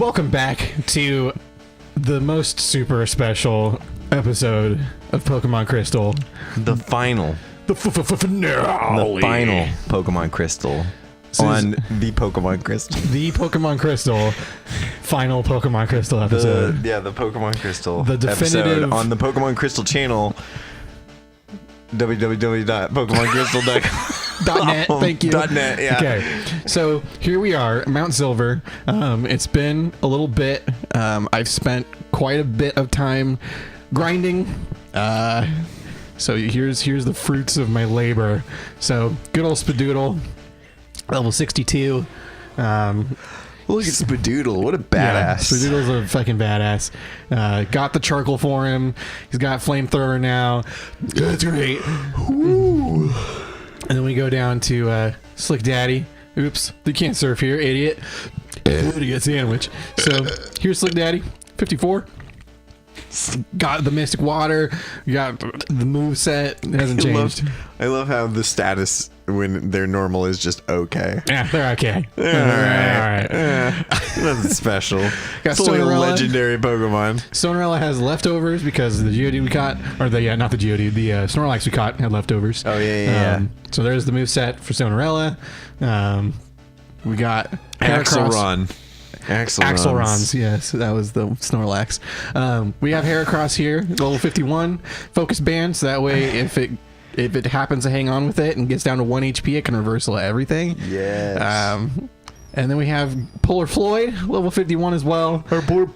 Welcome back to the most super special episode of Pokemon Crystal. The final. The finale. The final Pokemon Crystal. On the Pokemon Crystal. The Pokemon Crystal. Final Pokemon Crystal episode. The Pokemon Crystal. The definitive episode on the Pokemon Crystal channel. www.pokemoncrystal.com. .net, thank you. .net, yeah. Okay, so here we are, Mount Silver. It's been a little bit. I've spent quite a bit of time grinding. So here's the fruits of my labor. So good old Spadoodle, level 62. Look at Spadoodle, what a badass. Yeah, Spadoodle's a fucking badass. Got the charcoal for him. He's got flamethrower now. That's great. Ooh. And then we go down to Slick Daddy. Oops, you can't surf here, idiot. Idiot sandwich. So here's Slick Daddy, 54. Got the Mystic Water. Got the move set. It hasn't changed. I love how the status when they're normal is just okay. Yeah, they're okay. All right. Nothing special. Got it's only a Stonerella. legendary Pokemon. Stonerella has leftovers because the Geodude we caught, or not the Geodude, the Snorlax we caught had leftovers. Oh, yeah. So there's the move set for Stonerella. We got Axelron. Axelrons, yes, that was the Snorlax. We have Heracross here, level 51, focus band, so that way if it happens to hang on with it and gets down to 1 HP, it can reversal everything. Yes. And then we have Polar Floyd, level 51 as well. Our boy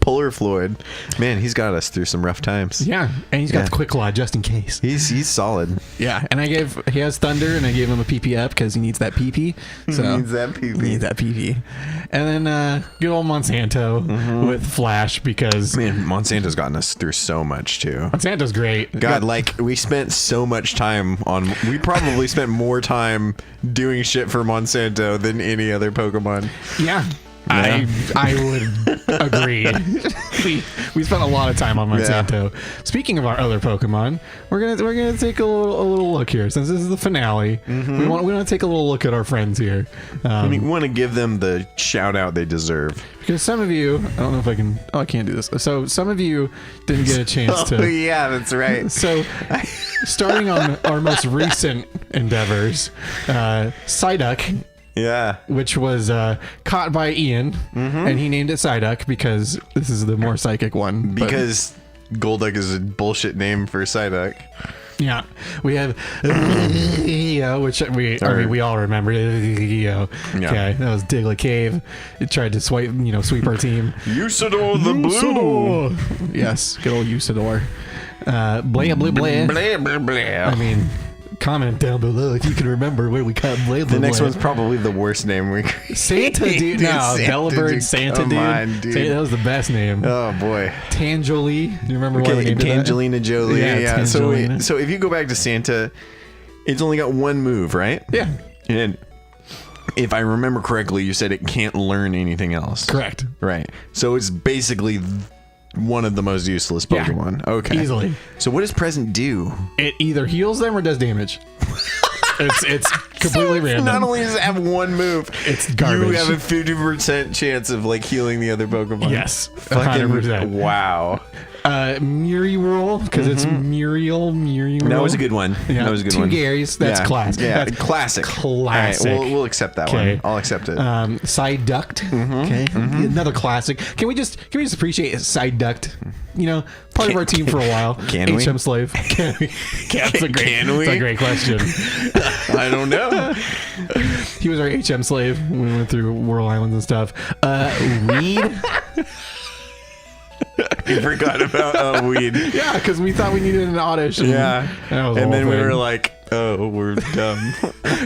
Polar Floyd. Man, he's got us through some rough times. Yeah, and he's got the Quick Claw just in case. He's solid. Yeah, and he has Thunder, and I gave him a PP up because he needs that PP. So He needs that PP. And then good old Monsanto with Flash because Man, Monsanto's gotten us through so much too. Monsanto's great. God, like we spent so much time on. We probably spent more time doing shit for Monsanto than any other Pokemon. Yeah. I would agree. we spent a lot of time on Monsanto. Speaking of our other Pokemon, we're gonna take a little look here since this is the finale. We want to take a little look at our friends here. We want to give them the shout out they deserve. Because some of you, I don't know if I can. Oh, I can't do this. So some of you didn't get a chance to. Oh yeah, that's right. So, starting on our most recent endeavors, Psyduck. Yeah. Which was caught by Ian, and he named it Psyduck because this is the more psychic one. Because Golduck is a bullshit name for Psyduck. Yeah, we have which we all remember. Okay, that was Diglett Cave. It tried to sweep our team. Usador the Blue. Yes, good old Usador. Blah blah blah. Blah blah blah. I mean, comment down below if you can remember where we caught Blah blah. The next one's probably the worst name we Santa dude. No, Delibird Santa dude. On, dude. That was the best name. Oh boy. Tangelie. Do you remember what we named Tangelina Jolie. Yeah. Tangelina. So if you go back to Santa, it's only got one move, right? Yeah. And if I remember correctly, you said it can't learn anything else. Correct. Right. So it's basically one of the most useless Pokemon. Yeah, okay. easily. So what does Present do? It either heals them or does damage. It's completely random. Not only does it have one move, it's garbage. You have a 50% chance of like healing the other Pokemon. Yes. Fucking 100%. Wow. Muriel, because it's Muriel. That was a good one. Yeah. That was a good Two one. Gary's. That's class. Yeah, That's classic. Classic. All right, we'll accept that one. I'll accept it. Psyduct. Okay. Another classic. Can we just appreciate Psyduct? Part of our team for a while. Can we? HM Slave. Can we? That's a great question. I don't know. He was our HM Slave when we went through Whirl Islands and stuff. Weed. You forgot about Weed. Yeah, because we thought we needed an audition. Yeah. And then we were like, oh, we're dumb.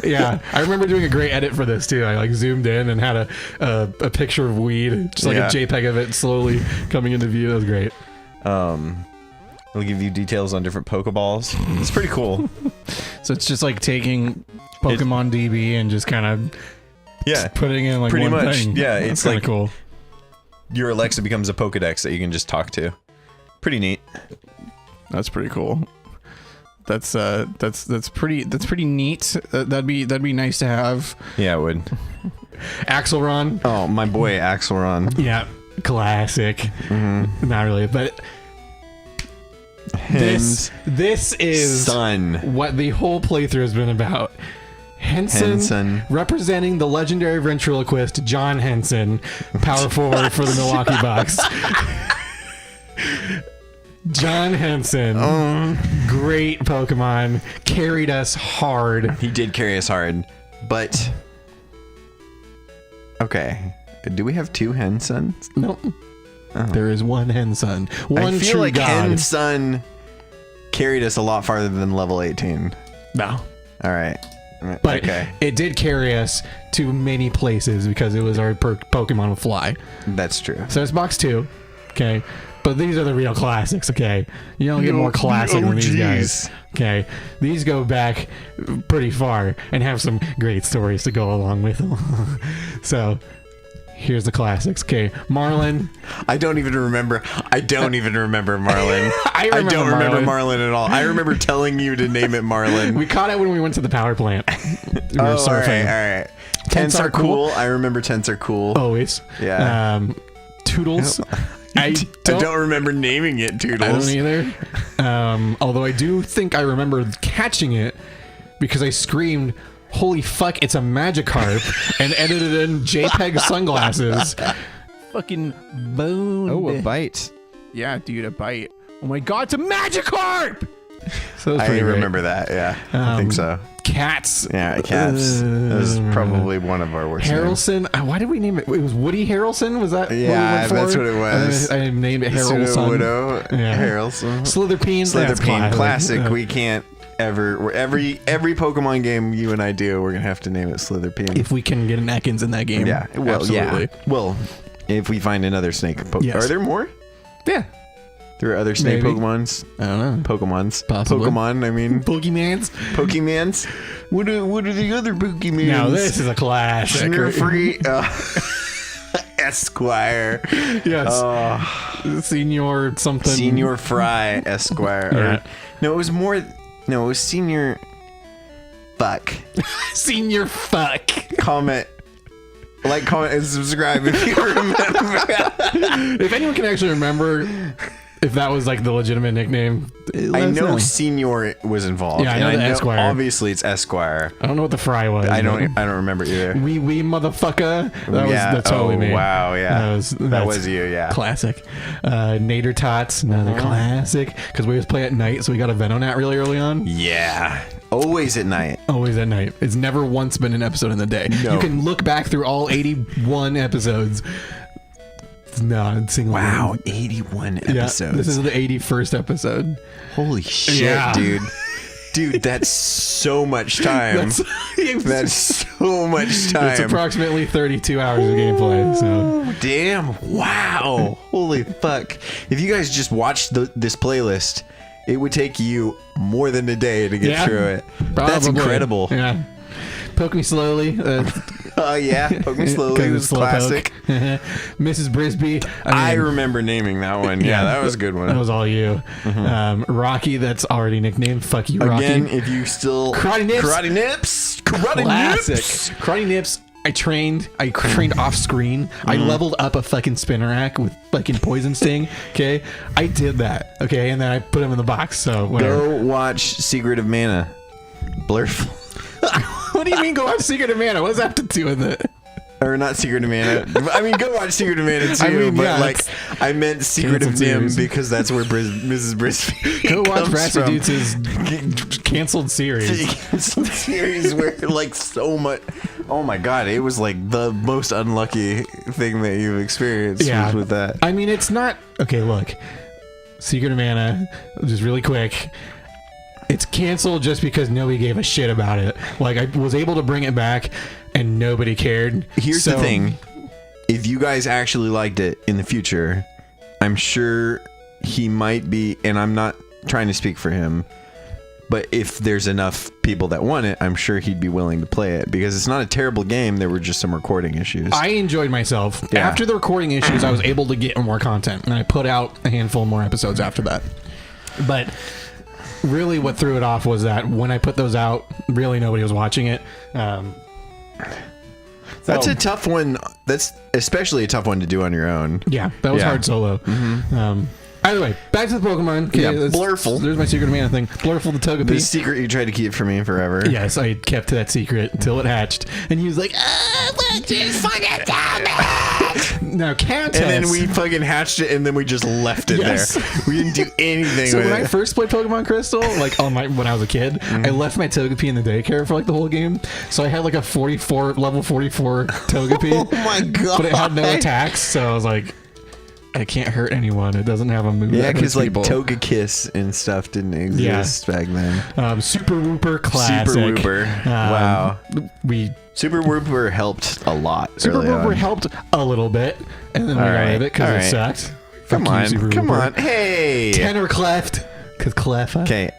Yeah. I remember doing a great edit for this too. I zoomed in and had a picture of Weed, just like a JPEG of it slowly coming into view. That was great. We'll give you details on different Pokeballs. It's pretty cool. So it's just like taking Pokemon DB and just kind of putting in like pretty one much. thing. Yeah, That's it's kind of like cool. Your Alexa becomes a Pokedex that you can just talk to. Pretty neat. That's pretty cool. That's pretty neat. That'd be nice to have. Yeah, it would. Axelron. Oh, my boy Axelron. Yeah, classic. Mm-hmm. Not really, but this is what the whole playthrough has been about. Henson representing the legendary ventriloquist John Henson, power forward for the Milwaukee Bucks. John Henson, great Pokemon, carried us hard. He did carry us hard, but okay. Do we have two Hensons? Nope. Oh. There is one Henson. One I feel true like god. Henson carried us a lot farther than level 18. No. All right. But it did carry us to many places because it was our Pokemon with Fly. That's true. So it's box 2. Okay. But these are the real classics, okay? You don't get more classic than these guys. Okay. These go back pretty far and have some great stories to go along with them. So here's the classics. Okay, Marlin. I don't even remember Marlin. I don't remember Marlin at all. I remember telling you to name it Marlin. We caught it when we went to the power plant. We were surfing. All right. Tents are cool. I remember tents are cool. Always. Yeah. Toodles. I don't remember naming it Toodles. I don't either. Although I do think I remember catching it because I screamed, "Holy fuck, it's a Magikarp," and edited in JPEG sunglasses. Fucking bone. Oh, a bite. Yeah, dude, a bite. Oh my god, it's a Magikarp! So I remember that, yeah. I think so. Cats. Yeah, cats. That was probably one of our worst Harrelson. Why did we name it? It was Woody Harrelson? Was that yeah, what we went for? that's what it was. I named it Harrelson. Widow, Harrelson. Slitherpeen. Classic. We can't ever... Every Pokemon game you and I do, we're going to have to name it Slitherpeen. If we can get an Ekans in that game. Yeah. Well, absolutely. Yeah. Well, if we find another snake Pokemon. Yes. Are there more? Yeah. There are other snake Maybe. Pokemons. I don't know. Pokemons. Possibly. Pokemon, I mean. Pokemans. What are the other Pokemons? Now this is a classic. Free Esquire. Yes. Senior something. Senior Fry Esquire. Yeah. No, it was Senior Fuck. Senior Fuck. Comment, and subscribe if you remember. If anyone can actually remember if that was like the legitimate nickname, I know Senior was involved. Yeah, I know the Esquire. Obviously, it's Esquire. I don't know what the Fry was. I don't remember either. Wee motherfucker. That was totally me. Wow, yeah. That was you, yeah. Classic. Nader Tots, another classic. Because we always play at night, so we got a Venonat really early on. Yeah. Always at night. Always at night. It's never once been an episode in the day. No. You can look back through all 81 episodes. No, single. Wow, 81 episodes. Yeah, this is the 81st episode. Holy shit, yeah. dude. Dude, that's so much time. That's so much time. It's approximately 32 hours of gameplay. So damn. Wow. Holy fuck. If you guys just watched this playlist, it would take you more than a day to get through it. Probably. That's incredible. Yeah. Poke Me Slowly. Yeah, Poke Me Slowly was classic. Mrs. Brisby. I remember naming that one. Yeah, that was a good one. That was all you. Rocky, that's already nicknamed. Fuck you, Rocky. Again, if you still... Karate Nips. Classic. Karate Nips. I trained off screen. I leveled up a fucking Spinnerack with fucking Poison Sting. Okay, I did that. Okay, and then I put him in the box. So whatever. Go watch Secret of Mana. Blurful. What do you mean go watch Secret of Mana? What does that have to do with it? Or not Secret of Mana. I mean, go watch Secret of Mana too. I meant Secret of Nim because that's where Mrs. Brisby. Go watch Brassydoots' canceled series. Canceled series where so much. Oh my god, it was like the most unlucky thing that you've experienced with that. I mean, it's not okay. Look, Secret of Mana, just really quick. It's canceled just because nobody gave a shit about it. Like, I was able to bring it back and nobody cared. Here's the thing. If you guys actually liked it in the future, I'm sure he might be, and I'm not trying to speak for him, but if there's enough people that want it, I'm sure he'd be willing to play it because it's not a terrible game. There were just some recording issues. I enjoyed myself. Yeah. After the recording issues, I was able to get more content, and I put out a handful more episodes after that. But really what threw it off was that when I put those out, really nobody was watching it. That's a tough one. That's especially a tough one to do on your own. Yeah, that was hard solo. Either way, back to the Pokemon. Okay, Blurful. There's my Secret of Mana thing. Blurful the Togepi. The secret you tried to keep from me forever. Yes, I kept that secret until it hatched. And he was like, look, just fucking tell me. Now, Countess. And then we fucking hatched it, and then we just left it there. We didn't do anything so with when it. I first played Pokemon Crystal, like when I was a kid, I left my Togepi in the daycare for like the whole game. So I had like a level 44 Togepi. Oh my god. But it had no attacks, so I was like, it can't hurt anyone. It doesn't have a move. Yeah, because like people. Togekiss and stuff didn't exist back then. Super Wooper classic. Super Wooper. Wow. Super Wooper helped a lot. Super Wooper helped a little bit, and then we got rid of it because it sucked. Come on. Hey. Tenor cleft. Because clef. Okay.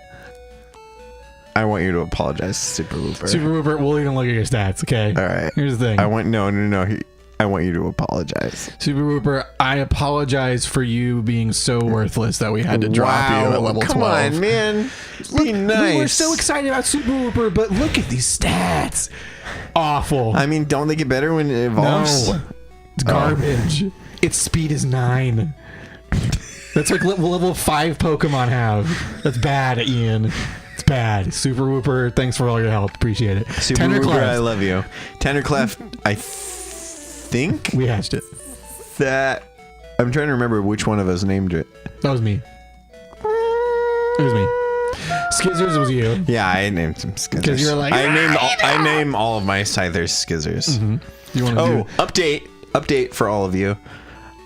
I want you to apologize, Super Wooper. Super Wooper, we'll even look at your stats, okay? All right. Here's the thing. No. I want you to apologize. Super Wooper, I apologize for you being so worthless that we had to drop you at level 12. Come on, man. Be nice. We were so excited about Super Wooper, but look at these stats. Awful. I mean, don't they get better when it evolves? No. It's garbage. Its speed is 9. That's like level 5 Pokemon have. That's bad, Ian. It's bad. Super Wooper, thanks for all your help. Appreciate it. Super Wooper, I love you. Tenderclef, I think we hatched it. That I'm trying to remember which one of us named it. That was me. It was me. Skizzers was you. Yeah, I named some Skizzers. Because you're like, I name all of my Scythers Skizzers. You want to update for all of you.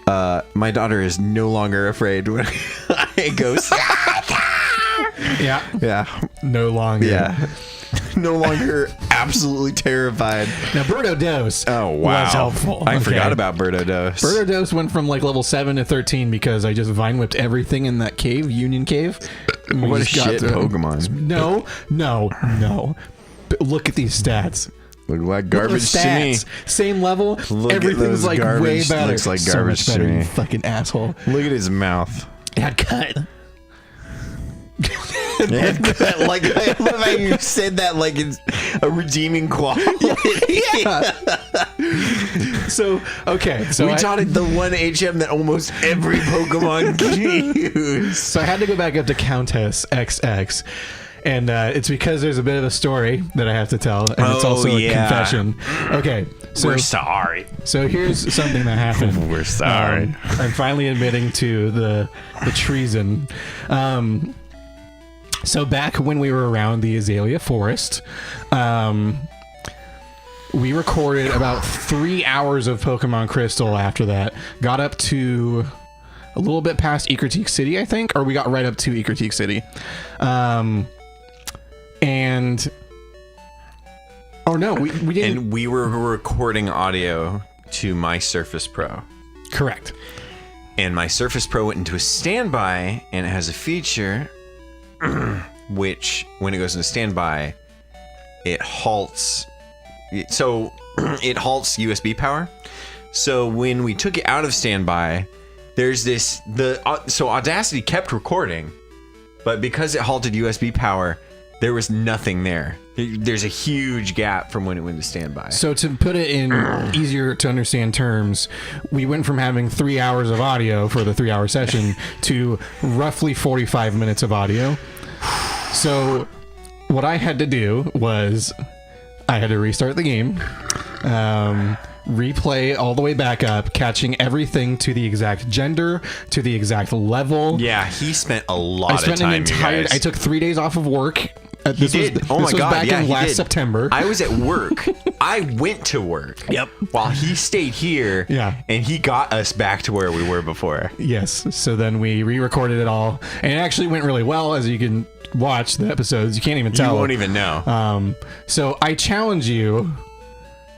My daughter is no longer afraid when I go. Yeah. No longer. Yeah. No longer absolutely terrified. Now, Brassydoots was helpful. I forgot about Brassydoots. Brassydoots went from like level 7 to 13 because I just vine whipped everything in that cave, Union Cave. What a shit Pokemon. No. But look at these stats. Look like garbage to me. Same level. Everything's like way better. Looks like garbage so much better, to me. you fucking asshole. Look at his mouth. It had cut. Like I love how you said that like it's a redeeming quality. So we taught it the one HM that almost every Pokemon can use. So I had to go back up to Countess XX. And it's because there's a bit of a story that I have to tell, and it's also a confession. Okay, so we're sorry. So here's something that happened. We're sorry. I'm finally admitting to the treason. So back when we were around the Azalea Forest, we recorded about 3 hours of Pokemon Crystal after that. Got up to a little bit past Ecritique City, I think, or we got right up to Ecritique City. We didn't. And we were recording audio to my Surface Pro. Correct. And my Surface Pro went into a standby, and it has a feature which, when it goes into standby, it halts. So it halts USB power. So when we took it out of standby, there's this so Audacity kept recording, but because it halted USB power, there was nothing there. There's a huge gap from when it went to standby. So to put it in easier to understand terms, we went from having 3 hours of audio for the 3 hour session to roughly 45 minutes of audio. So what I had to do was I had to restart the game, replay all the way back up, catching everything to the exact gender, to the exact level. Yeah, he spent a lot of time. I took 3 days off of work. This was back in last September. I was at work. I went to work. Yep. While he stayed here. Yeah. And he got us back to where we were before. Yes. So then we re-recorded it all, and it actually went really well. As you can watch the episodes, you can't even tell. You won't even know. So I challenge you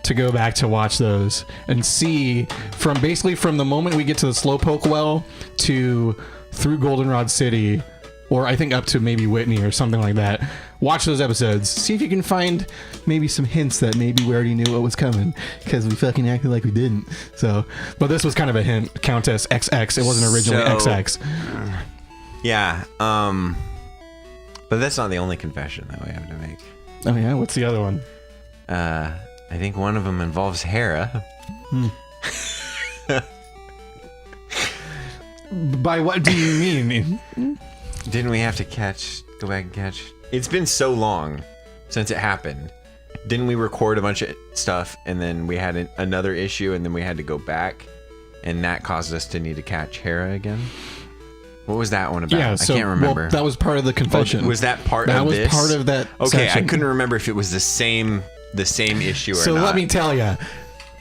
to go back to watch those and see from the moment we get to the Slowpoke Well to through Goldenrod City, or I think up to maybe Whitney or something like that. Watch those episodes. See if you can find maybe some hints that maybe we already knew what was coming, because we fucking acted like we didn't. So, but this was kind of a hint. Countess XX. It wasn't originally XX. Yeah. But But that's not the only confession that we have to make. Oh yeah, what's the other one? I think one of them involves Hera. By what do you mean? Didn't we have to go back and catch? It's been so long since it happened. Didn't we record a bunch of stuff and then we had another issue and then we had to go back and that caused us to need to catch Hera again? What was that one about? Yeah, I can't remember. Well, that was part of the confession. Was that part of this? That was part of that Okay, section. I couldn't remember if it was the same issue or so not. let me tell you.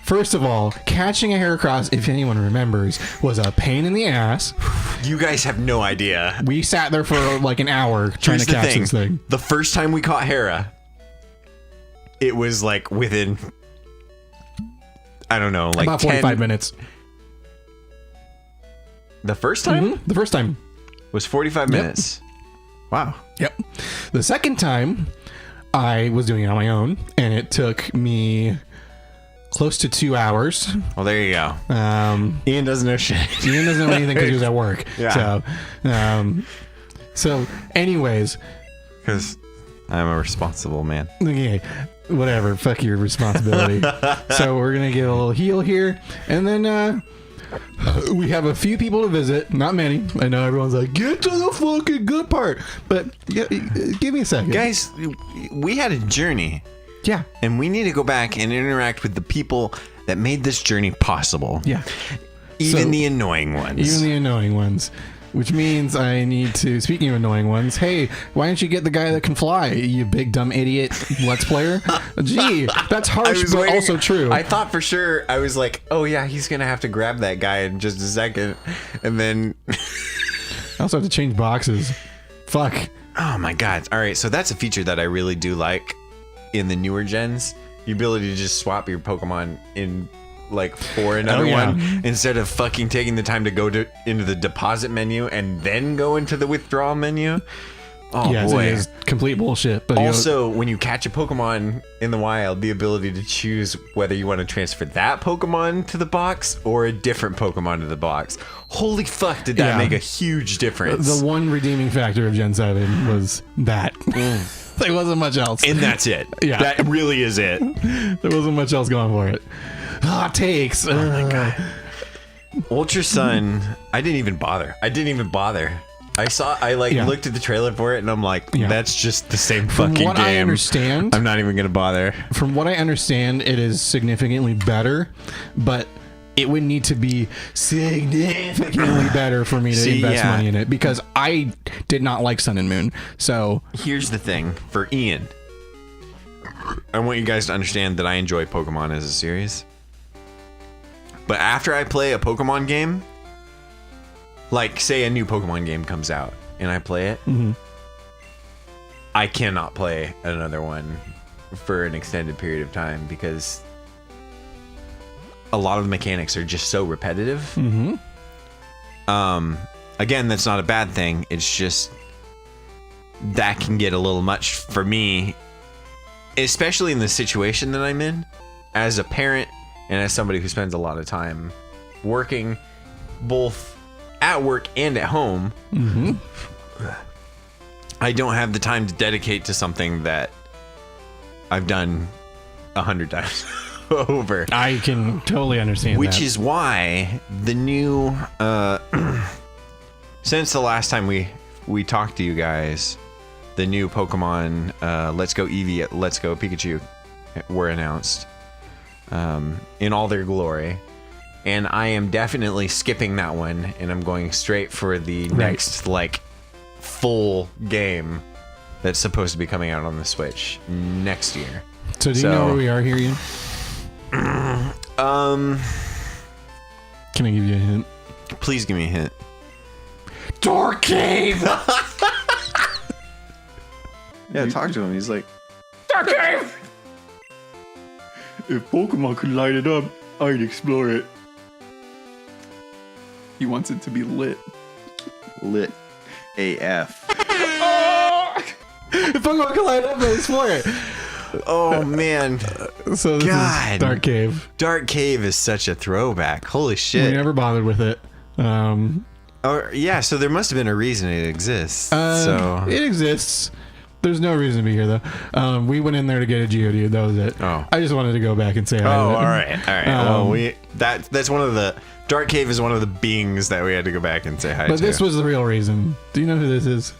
First of all, catching a Heracross, if anyone remembers, was a pain in the ass. You guys have no idea. We sat there for like an hour trying Here's to catch this thing. The first time we caught Hera, it was like within, I don't know, like about 45 minutes. The first time? Mm-hmm. The first time was 45 minutes. Wow. Yep. The second time, I was doing it on my own, and it took me close to 2 hours. Well, there you go. Ian doesn't know shit. Ian doesn't know anything because he was at work. Yeah. So, anyways, because I'm a responsible man. okay, whatever. Fuck your responsibility. So we're gonna give a little heal here, and then we have a few people to visit. Not many. I know everyone's like, get to the fucking good part, but give me a second, Guys, we had a journey. Yeah. And we need to go back and interact with the people that made this journey possible. Yeah. Even the annoying ones. Even the annoying ones. Which means I need to, speaking of annoying ones, hey, why don't you get the guy that can fly, you big dumb idiot Let's Player? Gee, that's harsh, but also true. I thought for sure, I was like, oh yeah, he's going to have to grab that guy in just a second. And then... I also have to change boxes. Fuck. Oh my God. All right, so that's a feature that I really do like in the newer gens. The ability to just swap your Pokemon in... like for another one instead of fucking taking the time to go into the deposit menu and then go into the withdrawal menu. Oh boy, it is complete bullshit. But also, when you catch a Pokemon in the wild, the ability to choose whether you want to transfer that Pokemon to the box or a different Pokemon to the box. Holy fuck, did that make a huge difference. The one redeeming factor of Gen 7 was that. There wasn't much else. And that's it. Yeah. That really is it. There wasn't much else going for it. Hot takes. Oh my God. Ultra Sun, I didn't even bother. I looked at the trailer for it and I'm like, that's just the same fucking game. From what I understand, I'm not even gonna bother. From what I understand, it is significantly better, but it would need to be significantly better for me to invest money in it, because I did not like Sun and Moon. So here's the thing for Ian. I want you guys to understand that I enjoy Pokemon as a series. But after I play a Pokemon game, like say a new Pokemon game comes out and I play it, I cannot play another one for an extended period of time because a lot of the mechanics are just so repetitive. Again, that's not a bad thing. It's just that can get a little much for me, especially in the situation that I'm in as a parent and as somebody who spends a lot of time working both at work and at home. I don't have the time to dedicate to something that I've done 100 times over. I can totally understand Which that. is why the new since the last time we talked to you guys, the new Pokemon Let's Go Eevee, Let's Go Pikachu were announced in all their glory, and I am definitely skipping that one and I'm going straight for the next like full game that's supposed to be coming out on the Switch next year. So do you know where we are here, Ian? Can I give you a hint? Please give me a hint. Dark Cave! Yeah, talk to him. He's like, Dark Cave! If Pokemon could light it up, I'd explore it. He wants it to be lit. lit AF. If Pokemon could light up, I'd explore it. Oh man. So this God. is Dark Cave. Dark Cave is such a throwback. Holy We shit. never bothered with it. Yeah, so there must have been a reason it exists. So It exists. There's no reason to be here, though. We went in there to get a Geodude. That was it. Oh. I just wanted to go back and say hi. Oh, to all them. right. Well, that's one of the Dark Cave is one of the beings that we had to go back and say hi to. But this was the real reason. Do you know who this is?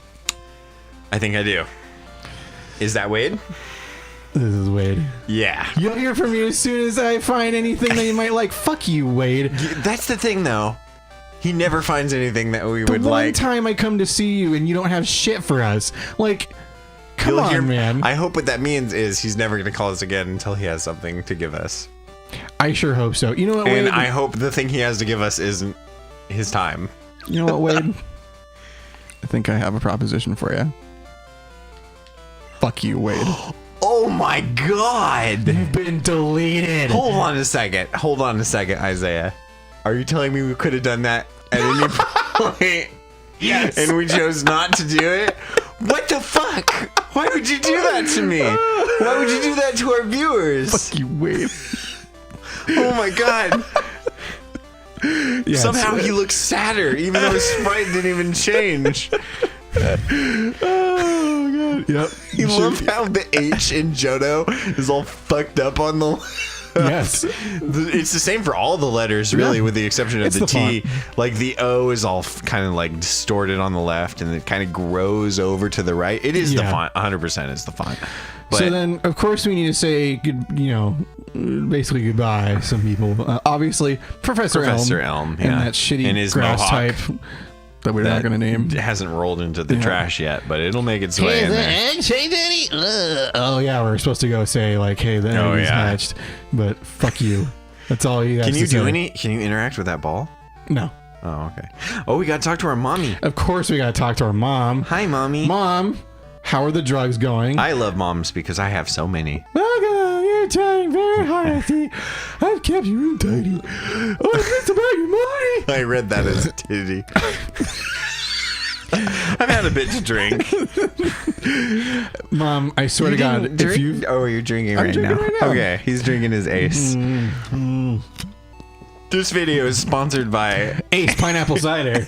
I think I do. Is that Wade? This is Wade. Yeah. You'll hear from me as soon as I find anything that you might like. Fuck you, Wade. That's the thing, though. He never finds anything that we The would one like. time I come to see you and you don't have shit for us. Like, come You'll on, hear- man. I hope what that means is he's never going to call us again until he has something to give us. I sure hope so. You know what, And Wade? I hope the thing he has to give us isn't his time. You know what, Wade? I think I have a proposition for you. Fuck you, Wade. Oh my god! You've been deleted. Hold on a second, Isaiah. Are you telling me we could have done that at any point? Yes. And we chose not to do it? What the fuck? Why would you do that to me? Why would you do that to our viewers? Fuck you, Wade. Oh my god. Yes. Somehow he looks sadder, even though his sprite didn't even change. Oh, God. Yep. You love how the H in Johto is all fucked up on the... Yes. It's the same for all the letters, really, Yeah. with the exception of It's the the T. Like the O is all kind of like distorted on the left, and it kind of grows over to the right. It is the Yeah. font. 100% is the font. But So then, of course, we need to say, basically goodbye. Some people, obviously, Professor Elm, and yeah. that shitty And his grass mohawk. type. That we're not going to name. It hasn't rolled into the Yeah. trash yet, but it'll make its way in there. Oh yeah, we're supposed to go say like, "Hey, the enemy's yeah. hatched," but fuck you. That's all you. Can you do any? Can you interact with that ball? No. Oh, okay. Oh, we gotta talk to our mommy. Of course, we gotta talk to our mom. Hi, mommy. Mom, how are the drugs going? I love moms because I have so many. Welcome, you're trying very hard. I see. I've kept you room tidy. Oh, it's about your money. I read that as a titty. I've had a bit to drink. Mom, I swear to God, if you Oh, you're drinking right drinking now. right now. Okay, he's drinking his Ace. This video is sponsored by Ace Pineapple Cider,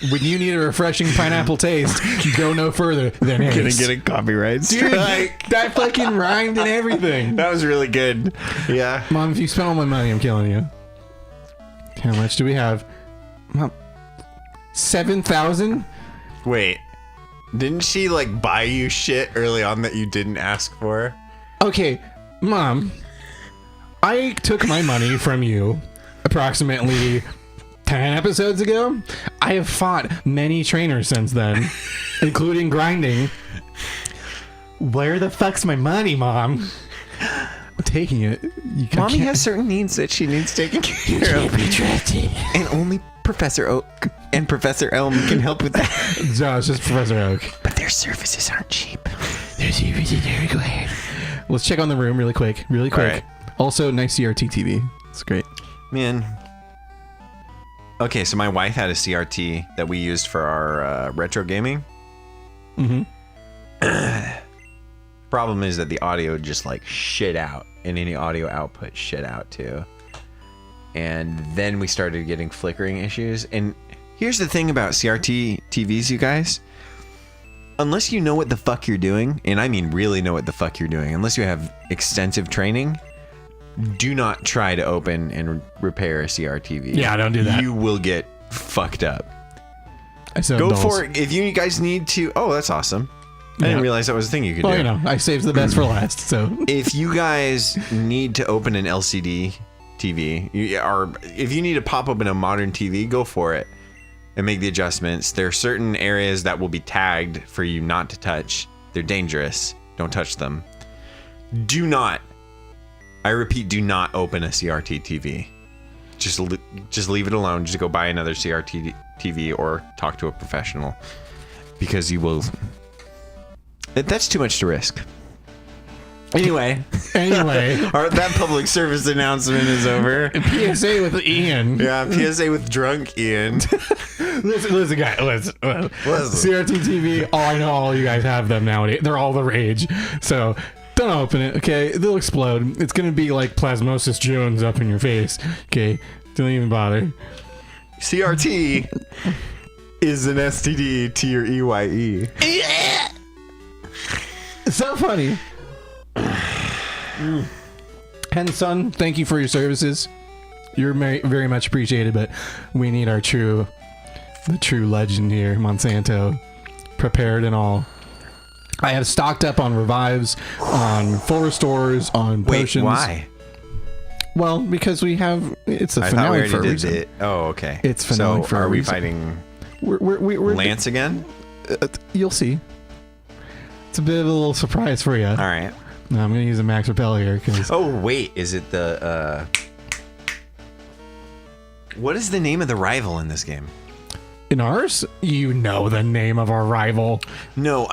when you need a refreshing pineapple taste, go no further than Ace. Gonna get a copyright Dude, strike. that fucking rhymed and everything. That was really good. Yeah. Mom, if you spend all my money, I'm killing you. How much do we have? Mom, 7,000? Wait. Didn't she like buy you shit early on that you didn't ask for? Okay, Mom, I took my money from you approximately 10 episodes ago. I have fought many trainers since then, including grinding. Where the fuck's my money, Mom? I'm taking it. Mommy has certain needs that she needs taken care of. be trusted. And only Professor Oak and Professor Elm can help with that. No, it's just Professor Oak. But their services aren't cheap. Let's check on the room really quick. Really quick. right. Also, nice CRT TV. It's great. Man. Okay, so my wife had a CRT that we used for our retro gaming. Mm-hmm. Problem is that the audio just like shit out, and any audio output shit out too. And then we started getting flickering issues. And here's the thing about CRT TVs, you guys. Unless you know what the fuck you're doing, and I mean really know what the fuck you're doing, unless you have extensive training, do not try to open and repair a CRTV. Yeah, don't do that. You will get fucked up. I said Go dolls. for it. If you guys need to... Oh, that's awesome. I Yeah. didn't realize that was a thing you could Well, do. you know, I saved the best for last, so. If you guys need to open an LCD TV, or if you need to pop open a modern TV, go for it and make the adjustments. There are certain areas that will be tagged for you not to touch. They're dangerous. Don't touch them. Do not, I repeat, do not open a CRT TV. Just leave it alone. Just go buy another CRT TV or talk to a professional, because you will... That's too much to risk. Anyway, that public service announcement is over. PSA with Ian. Yeah, PSA with drunk Ian. Listen, guys, listen. CRT TV, I know all you guys have them nowadays. They're all the rage. So don't open it, okay? They'll explode. It's going to be like Plasmosis Jones up in your face, okay? Don't even bother. CRT is an STD to your EYE. It's so funny. Henson, thank you for your services. You're very much appreciated, but we need the true legend here, Monsanto, prepared and all. I have stocked up on revives, on full restores, on potions. Wait, why? Well, because it's a I thought we finale already for a did reason. it. Oh, okay. It's finale so for a are we reason. fighting We're Lance again? You'll see. It's a bit of a little surprise for you. All right. No, I'm going to use a max repel here because Oh, wait. Is it the... What is the name of the rival in this game? in ours, you know the name of our rival. No,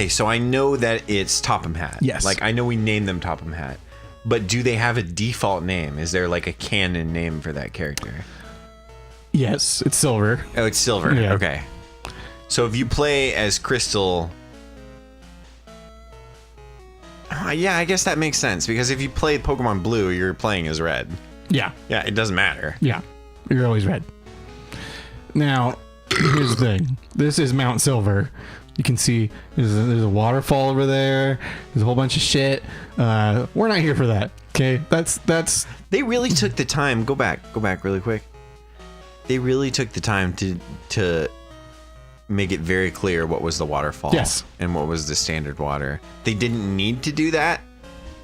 so I know that it's Topham Hat. Yes. Like, I know we named them Topham Hat. But do they have a default name? Is there like a canon name for that character? Yes, it's Silver. Oh, it's Silver. Yeah. Okay. So if you play as Crystal... yeah, I guess that makes sense. Because if you play Pokemon Blue, you're playing as Red. Yeah. Yeah, it doesn't matter. Yeah. You're always red. Now, here's the thing. This is Mount Silver. You can see there's a waterfall over there. There's a whole bunch of shit. We're not here for that. Okay? That's They really took the time. Go back really quick. They really took the time to make it very clear what was the waterfall. Yes. And what was the standard water. They didn't need to do that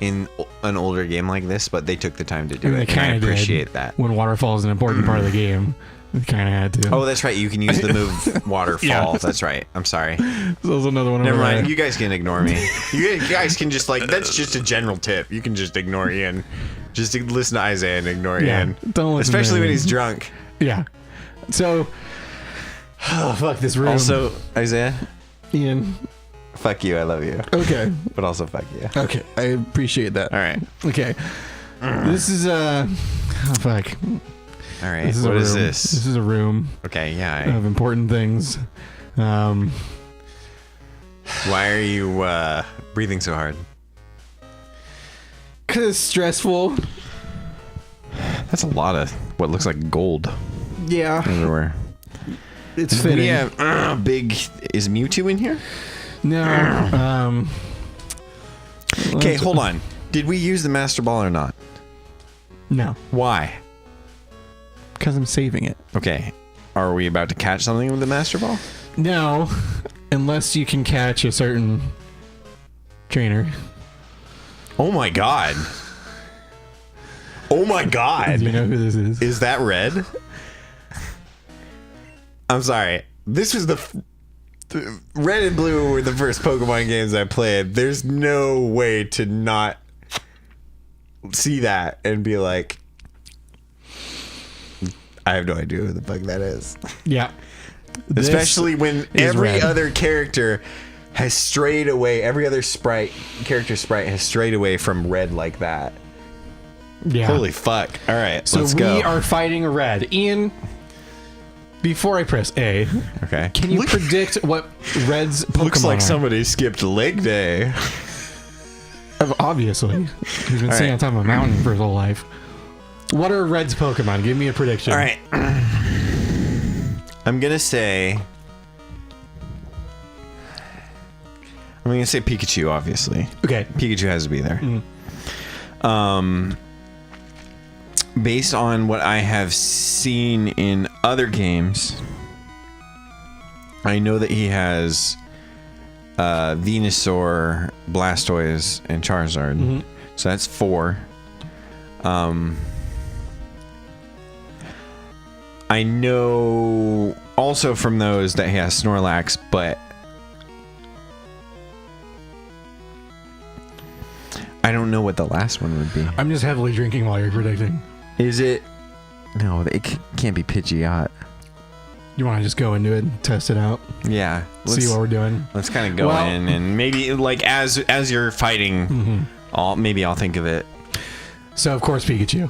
in an older game like this, but they took the time to do it. And I appreciate that. When waterfall is an important part of the game, they kind of had to. Oh, that's right. You can use the move waterfall. Yeah. That's right. I'm sorry. There's another one. Never over mind. there. You guys can ignore me. You guys can just that's just a general tip. You can just ignore Ian. Just listen to Isaiah and ignore Ian. Don't listen to Especially when Ian. he's drunk. Yeah. So, fuck this room. Also, Isaiah, Ian. fuck you. I love you. Okay. But also fuck you. Okay. I appreciate that. All right. Okay. This is oh fuck. All right. This is What a is room. this? This is a room Okay. Yeah. of important things. Why are you breathing so hard? Cause it's stressful. That's a lot of what looks like gold Yeah. everywhere. It's fitting. We have big. Is Mewtwo in here? No. Okay, hold on. Did we use the Master Ball or not? No. Why? Because I'm saving it. Okay. Are we about to catch something with the Master Ball? No. Unless you can catch a certain trainer. Oh my god. Oh my god. Do you know who this is? Is that Red? I'm sorry. This was the Red and Blue were the first Pokemon games I played. There's no way to not see that and be like, I have no idea who the fuck that is. Yeah. Especially when every Red. other character has strayed away. Every other character sprite has strayed away from Red like that. Yeah. Holy fuck. All right, So let's we go. are fighting a Red. Ian, before I press A, Okay. can you predict what Red's Pokemon Looks like are? somebody skipped leg day. Obviously. He's been sitting right. on top of a mountain for his whole life. What are Red's Pokemon? Give me a prediction. All right. I'm gonna say Pikachu, obviously. Okay. Pikachu has to be there. Based on what I have seen in other games, I know that he has Venusaur, Blastoise, and Charizard. So that's 4. I know also from those that he has Snorlax, but I don't know what the last one would be. I'm just heavily drinking while you're predicting. Is it? No, it can't be Pidgeot. You want to just go into it and test it out? Yeah. See what we're doing? Let's kind of go Well- in and maybe like as you're fighting, I'll think of it. So, of course, Pikachu.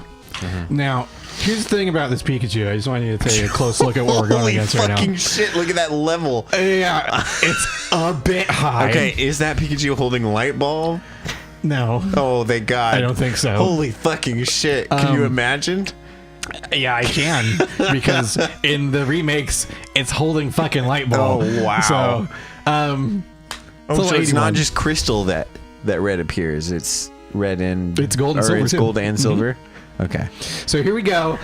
Now, here's the thing about this Pikachu. I just want you to take a close look at what we're going Holy against right now. fucking shit! Look at that level. Yeah, it's a bit high. Okay, is that Pikachu holding Light Ball? No. Oh, thank God. I don't think so. Holy fucking shit! Can you imagine? Yeah, I can because in the remakes, it's holding fucking light bulb. Oh, wow. So, so it's not 81. just crystal that red appears. It's red and It's gold and or silver, It's too. gold and silver. Okay. So here we go.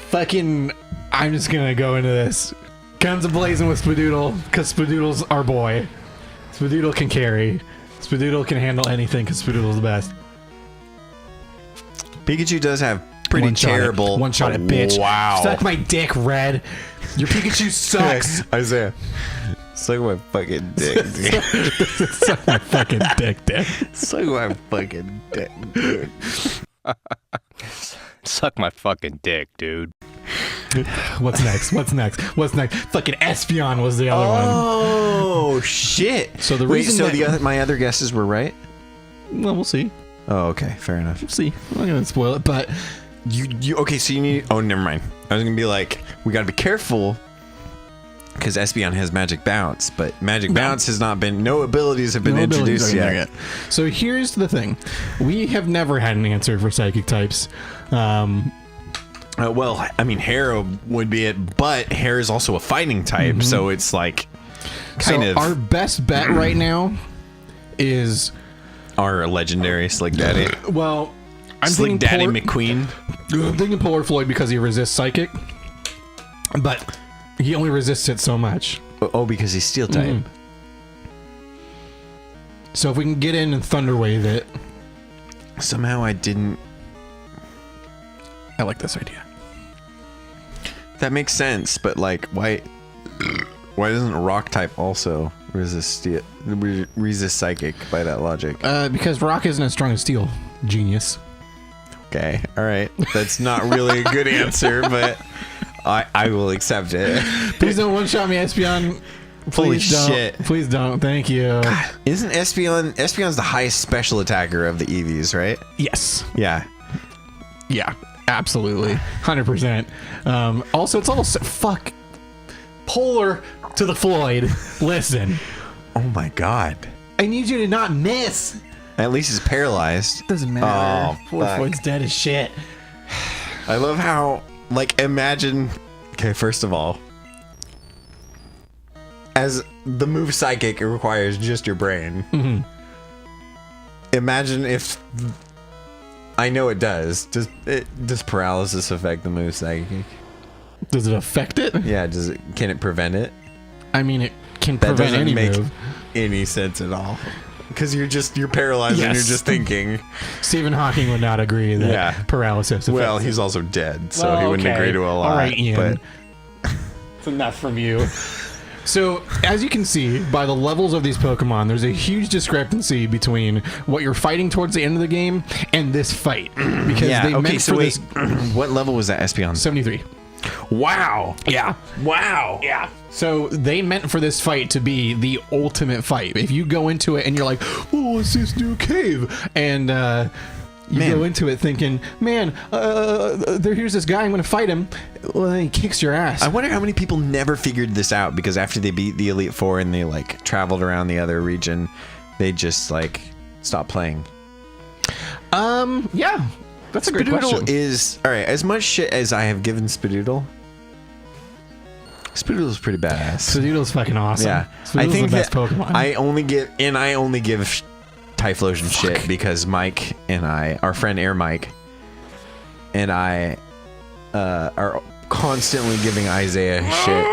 Fucking, I'm just gonna go into this. Guns a-blazing with Spadoodle, because Spadoodle's our boy. Spadoodle can carry. Spadoodle can handle anything, because Spadoodle's the best. Pikachu does have pretty One-shot it. terrible. One-shot it, bitch. Wow. Suck my dick, Red. Your Pikachu sucks. Isaiah. Suck my fucking dick, dude. Suck my fucking dick. Suck my fucking dick, dude. Suck my fucking dick, dude. What's next? Fucking Espeon was the other one. Oh shit! So the Wait, reason so that- my other guesses were right? Well, we'll see. Oh, okay, fair enough. We'll see. I'm not gonna spoil it, but You okay? So you need. Oh, never mind. I was gonna be like, we gotta be careful because Espeon has Magic Bounce, but Magic Bounce has not been. No abilities have been no abilities introduced are in there yet. So here's the thing: we have never had an answer for psychic types. Well, I mean, Hera would be it, but Hera is also a fighting type, so it's like kind of Our best bet right now is our legendary Slick Daddy. well, I'm Slick thinking Daddy Polar, McQueen. I'm thinking Polar Floyd because he resists psychic, but he only resists it so much. Oh, because he's Steel type. So if we can get in and Thunder Wave it, Somehow I didn't. I like this idea. That makes sense, but like, why doesn't Rock type also resist Psychic by that logic? Because Rock isn't as strong as Steel. Genius. Okay, all right, that's not really a good answer, but I will accept it. Please don't one-shot me, Espeon. Holy Please don't. shit. Please don't. Thank you. Isn't Espeon's the highest special attacker of the EVs, right? Yes. Yeah. Yeah. Absolutely. 100%. Also, it's almost... Fuck. Polar to the Floyd. Listen. Oh my god. I need you to not miss. At least he's paralyzed. Doesn't matter. Oh, Poor fuck. Floyd's dead as shit. I love how, like, imagine... Okay, first of all, as the move Psychic, it requires just your brain. Mm-hmm. Imagine if... I know it does. Does paralysis affect the move Psychic? Does it affect it? Yeah, can it prevent it? I mean, it can That prevent doesn't any make move. any sense at all. Because you're paralyzed and you're Yes. just thinking. Stephen Hawking would not agree that Yeah. paralysis affects Well, it. he's also dead, so Well, he wouldn't okay. agree to a lot. All right, Ian. But It's enough from you. So, as you can see, by the levels of these Pokemon, there's a huge discrepancy between what you're fighting towards the end of the game and this fight. Because yeah, they okay, meant so for wait. this... What level was that Espeon? 73. Wow. Yeah. Wow. Yeah. So they meant for this fight to be the ultimate fight. If you go into it and you're like, oh, what's this new cave? And you Man. go into it thinking, man, here's this guy, I'm going to fight him. Well, then he kicks your ass. I wonder how many people never figured this out because after they beat the Elite Four and they like traveled around the other region, they just like stopped playing. Yeah. That's a great Spadoodle question. is all right. As much shit as I have given Spadoodle, Spadoodle's pretty badass. Spadoodle's fucking awesome. Yeah, Spadoodle's the best Pokemon. I only give Typhlosion shit because Mike and our friend Air Mike, and I are constantly giving Isaiah shit.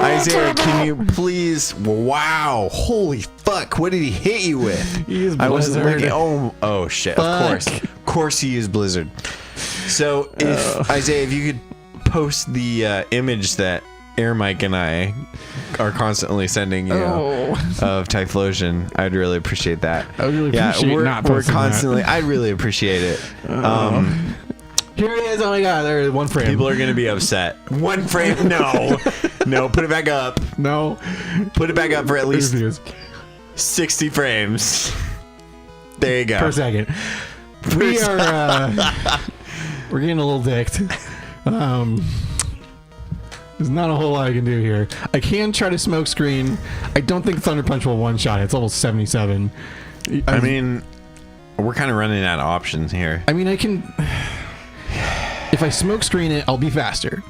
Isaiah, can you please? Wow! Holy fuck! What did he hit you with? He used I wasn't Blizzard. looking. Oh shit! Fuck. Of course he used Blizzard. So if Isaiah, if you could post the image that Air Mike and I are constly sending you of Typhlosion, I'd really appreciate that. I would really appreciate we're, not we're posting that. constantly. I really appreciate it. Here it is. Oh my god, there is one frame. People are gonna be upset. One frame? No, no. Put it back up. No. Put it back up for at least Reviews 60 frames. There you go. per second. We are we're getting a little dicked. There's not a whole lot I can do here. I can try to smoke screen. I don't think Thunder Punch will one shot. It's level 77. I mean, we're kind of running out of options here. I mean, I can. If I smoke screen it, I'll be faster.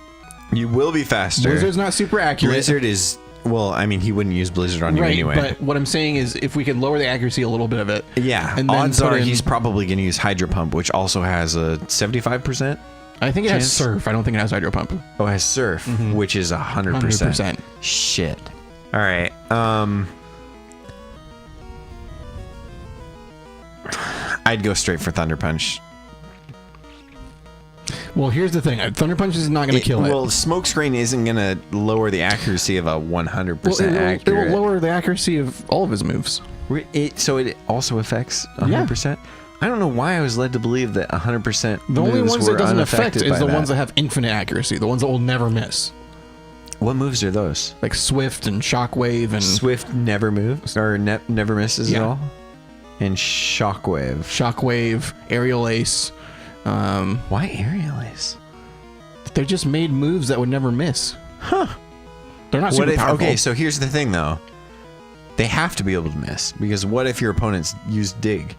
You will be faster. Blizzard's not super accurate. Blizzard is... Well, I mean, he wouldn't use Blizzard on you anyway. But what I'm saying is if we can lower the accuracy a little bit of it. Yeah. And then odds put are in- he's probably going to use Hydro Pump, which also has a 75%. I think it has chance. Surf. I don't think it has Hydro Pump. Oh, it has Surf, which is 100%. 100%. Shit. All right. I'd go straight for Thunder Punch. Well, here's the thing. Thunder Punch is not going to kill it. Well, Smokescreen isn't going to lower the accuracy of a 100% Well, it accurate. will lower the accuracy of all of his moves. So it also affects 100%? I don't know why I was led to believe that 100% The only moves ones were that doesn't affect unaffected is by the ones that. that have infinite accuracy. The ones that will never miss. What moves are those? Like Swift and Shockwave and... Swift never moves or never misses at all? And Shockwave. Shockwave, Aerial Ace. Why Aerial Ace? They just made moves that would never miss. Huh. They're not super powerful. Okay, so here's the thing, though. They have to be able to miss, because what if your opponents use Dig?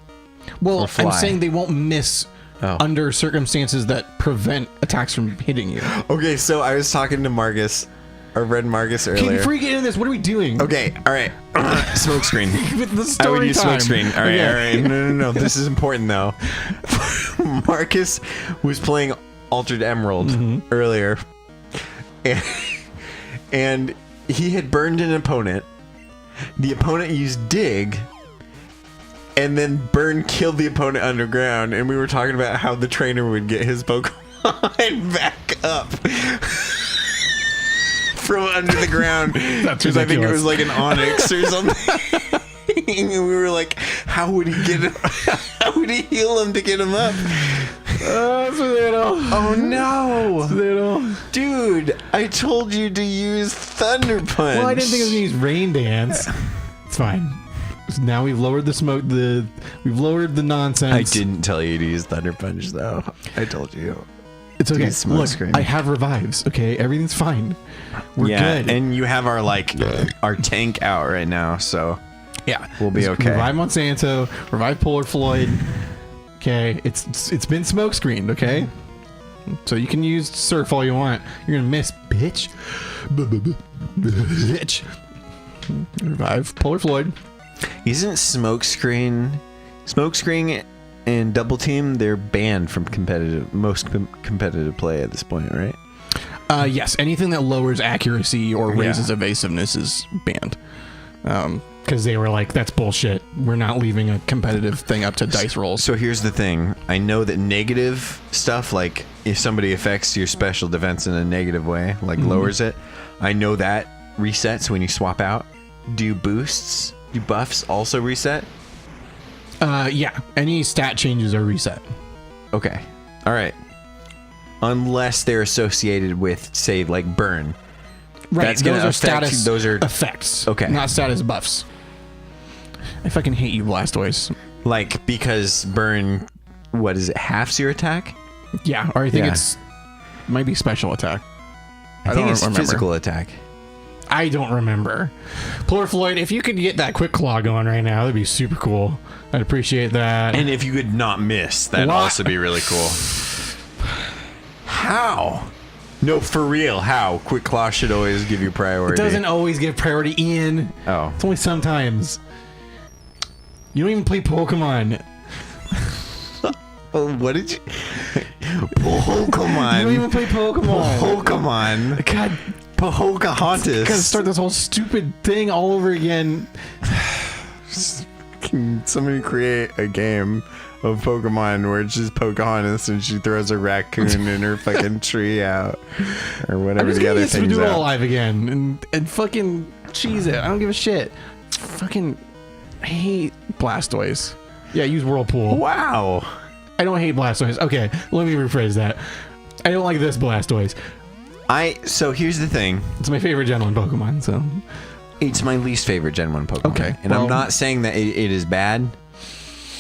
Well, or fly? I'm saying they won't miss under circumstances that prevent attacks from hitting you. Okay, so I was talking to Marcus, our friend Marcus earlier. Before you get into this, what are we doing? Okay, all right. Smokescreen. With the I story would use time. Smokescreen. All right, Okay. all right. No. This is important, though. Marcus was playing Altered Emerald earlier, and he had burned an opponent. The opponent used Dig, and then Burn killed the opponent underground, and we were talking about how the trainer would get his Pokemon back up from under the ground. Because I think it was like an Onyx or something. And we were like, how would he get him? How would he heal him to get him up? Oh no! Dude, I told you to use Thunder Punch. Well, I didn't think it was going to use Rain Dance. It's fine. Now we've lowered the smoke. We've lowered the nonsense. I didn't tell you to use Thunder Punch, though. I told you. It's okay. Use Smoke Look, Screen. I have revives. Okay, everything's fine. We're good. And you have our our tank out right now, so yeah, we'll be okay. Revive Monsanto. Revive Polar Floyd. Okay, it's been smoke screened. Okay, so you can use Surf all you want. You're gonna miss, bitch. Bitch. Revive Polar Floyd. Isn't Smokescreen and Double Team? They're banned from most competitive play at this point, right? Yes, anything that lowers accuracy or raises evasiveness is banned. Because they were like, that's bullshit. We're not leaving a competitive thing up to dice rolls. So here's the thing. I know that negative stuff, like if somebody affects your special defense in a negative way, like lowers it, I know that resets when you swap out. Do buffs also reset? Yeah, any stat changes are reset. Okay. All right. Unless they're associated with, say, like burn. Right, That's gonna those are affect- status those are- effects. Okay. Not status buffs. I fucking hate you, Blastoise. Like, because burn, what is it, halves your attack? Yeah, or I think Yeah. it's might be special attack. I think don't it's remember. physical attack. I don't remember. Polar Floyd, if you could get that quick claw going right now, that'd be super cool. I'd appreciate that. And if you could not miss, that'd What? also be really cool. How? No, for real, how? Quick Claw should always give you It priority. doesn't always give priority, Ian. Oh. It's only sometimes. You don't even play Pokemon. Oh, what did you... You Pokemon. don't even play Pokemon. Pokemon. God, Pocahontas. gotta start this whole stupid thing all over again. Can somebody create a game of Pokemon where it's just Pocahontas and she throws a raccoon in her fucking tree out or I'm whatever just the gonna other get thing's Spadootle out. alive again and fucking cheese it. I don't give a shit. Fucking hate Blastoise. Yeah, use Whirlpool. Wow. I don't hate Blastoise. Okay, let me rephrase that. I don't like this Blastoise. So here's the thing. It's my favorite Gen 1 Pokemon, so... It's my least favorite Gen 1 Pokemon. Okay, And I'm well- not saying that it is bad.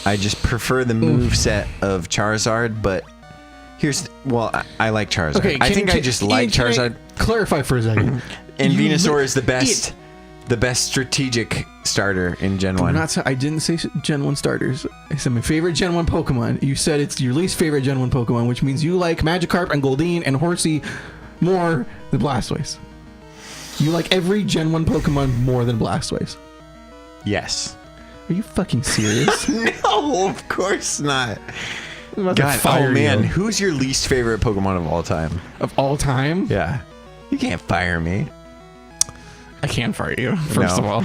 I just prefer the moveset of Charizard, but I like Charizard. Okay, I think I just like Ian, can Charizard. I clarify for a second. And You Venusaur li- is the best the best strategic starter in Gen 1. I didn't say Gen 1 starters. I said my favorite Gen 1 Pokemon. You said it's your least favorite Gen 1 Pokemon, which means you like Magikarp and Goldeen and Horsey more than Blastoise. You like every Gen 1 Pokemon more than Blastoise. Yes. Are you fucking serious? No, of course not. I'm about to God, fire oh man, you. who's your least favorite Pokemon of all time? Of all time? Yeah. You can't fire me. I can fire you, first No. of all.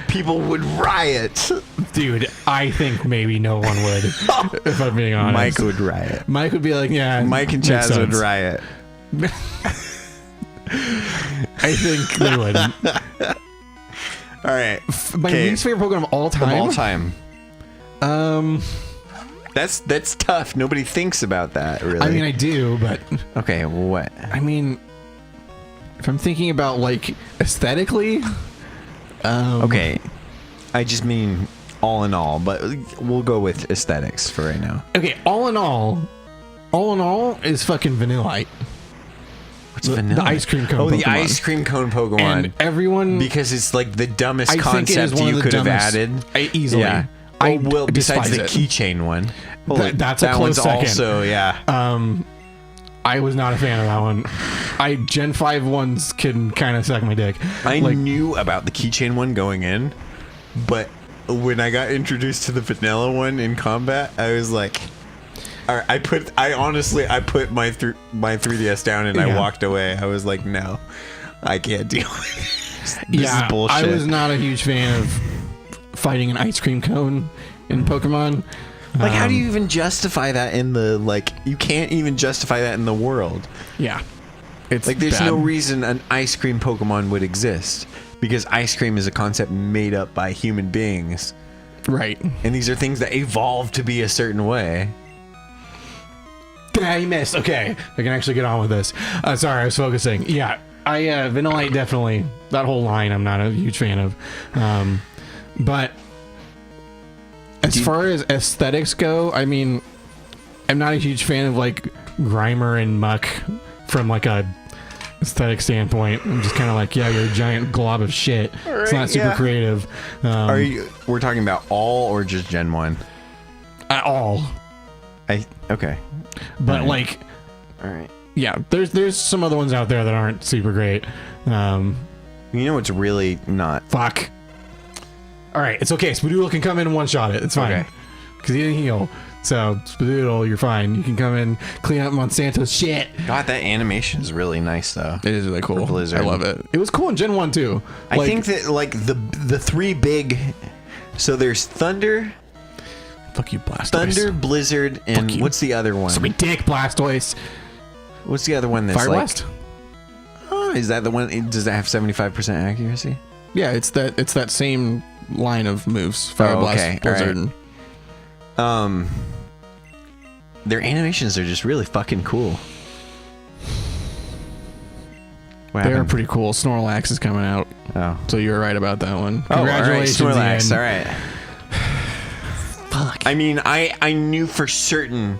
People would riot. Dude, I think maybe no one would, if I'm being honest. Mike would riot. Mike would be like, yeah. Mike and makes Chaz would sense. riot. I think they would. All right. My Okay. least favorite Pokemon of all time? Of all time. Um, That's tough. Nobody thinks about that, really. I mean, I do, but okay, what? I mean, if I'm thinking about like aesthetically, Okay. I just mean all in all, but we'll go with aesthetics for right now. okay, all in all is fucking Vanillite. What's The vanilla? ice cream cone Oh, the Pokemon. ice cream cone Pokemon. And everyone, because it's like the dumbest I think it is concept one of you the could have dumbest- added. Easily. Yeah. I well, besides the despise it. keychain one. That's a that close one's second. also, yeah. I was not a fan of that one. Gen 5 ones can kind of suck my dick. I like, knew about the keychain one going in, but when I got introduced to the vanilla one in combat, I was like, all right, I put my 3DS down and I Yeah. walked away. I was like, no, I can't deal with this. This is bullshit. I was not a huge fan of fighting an ice cream cone in Pokemon. Like, how do you even justify that in the, like, you can't even justify that in the world. Yeah. It's Like, there's bad. no reason an ice cream Pokemon would exist. Because ice cream is a concept made up by human beings. Right. And these are things that evolve to be a certain way. Yeah, you missed. Okay. I can actually get on with this. Sorry, I was focusing. Yeah. Vanillite definitely, that whole line I'm not a huge fan of. But as far as aesthetics go, I mean, I'm not a huge fan of like Grimer and Muck from like a aesthetic standpoint. I'm just kind of like, yeah, you're a giant glob of shit. It's not super yeah. creative. We're talking about all or just Gen 1? At all. Okay. But Alright. like, Alright. yeah, there's some other ones out there that aren't super great. You know what's really not? Fuck. All right, it's okay. Spadoodle can come in and one-shot it. It's fine. Okay. Because he didn't heal. So, Spadoodle, you're fine. You can come in, clean up Monsanto's shit. God, that animation is really nice, though. It is really cool. For Blizzard. I love it. It was cool in Gen 1, too. I think that, like, the three big... So there's Thunder, Fuck you, Blastoise. Blizzard, and you. what's the other one? So my dick, Blastoise. What's the other one that's Fire like... Blast? Oh, is that the one? Does that have 75% accuracy? Yeah, it's that same line of moves. Fire Oh, Blast, okay, Blizzard. alright. Their animations are just really fucking cool. What They're happened? pretty cool. Snorlax is coming out. Oh. So you're right about that one. Oh, Congratulations, all right, Snorlax. Ian. All right. Fuck. I mean, I knew for certain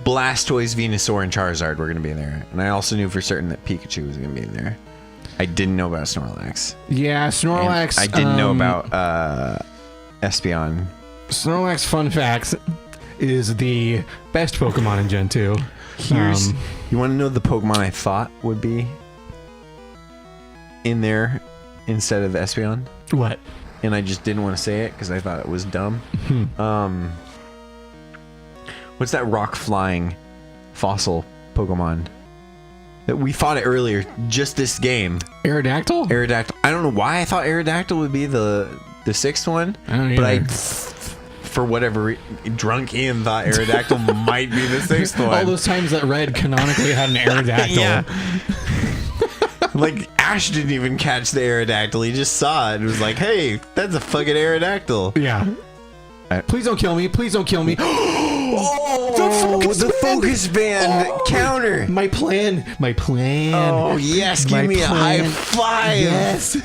Blastoise, Venusaur, and Charizard were going to be there. And I also knew for certain that Pikachu was going to be there. I didn't know about Snorlax. Yeah, And Snorlax. I didn't know about Espeon. Snorlax, fun fact, is the best Pokemon in Gen 2. Here's... you want to know the Pokemon I thought would be in there instead of Espeon? What? And I just didn't want to say it because I thought it was dumb. What's that rock flying fossil Pokemon that we fought it earlier? Just this game, Aerodactyl? Aerodactyl. I don't know why I thought Aerodactyl would be the sixth one, I don't but either. for whatever drunk Ian thought Aerodactyl might be the sixth one. All those times that Red canonically had an Aerodactyl. Yeah. Like, Ash didn't even catch the Aerodactyl. He just saw it and was like, hey, that's a fucking Aerodactyl. Yeah. Please don't kill me. Please don't kill me. Oh, the focus band counter. My plan. Oh, yes. Give My me a high plan. five. Yes.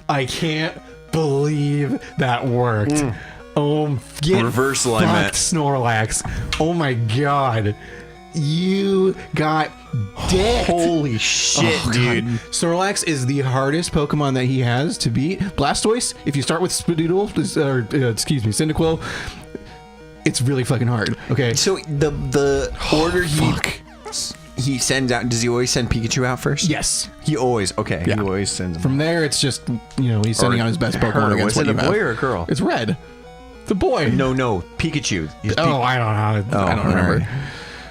I can't believe that worked. Oh, get Reversal, I fucked, meant. Snorlax. Oh my god. You got dick. Holy shit, dude. Snorlax is the hardest Pokemon that he has to beat. Blastoise, if you start with Cyndaquil, it's really fucking hard. Okay. So the order he sends out, does he always send Pikachu out first? Yes. He always, okay. Yeah. He always sends him. From there, it's just, he's sending out his best Pokemon against Was what it you a boy have. or a girl? It's Red. The boy. No, Pikachu. I don't know. I don't remember. alright.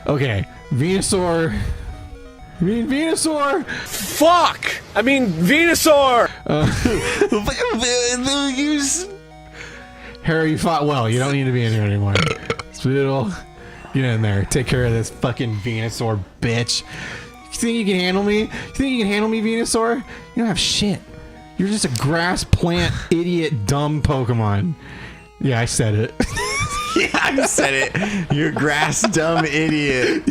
Okay. Venusaur. Venusaur. Fuck! I mean, Venusaur! Harry, you fought well. You don't need to be in here anymore. Spoodle, get in there. Take care of this fucking Venusaur, bitch. You think you can handle me? Venusaur? You don't have shit. You're just a grass plant, idiot, dumb Pokemon. Yeah, I said it. Yeah, I said it. You're a grass dumb idiot.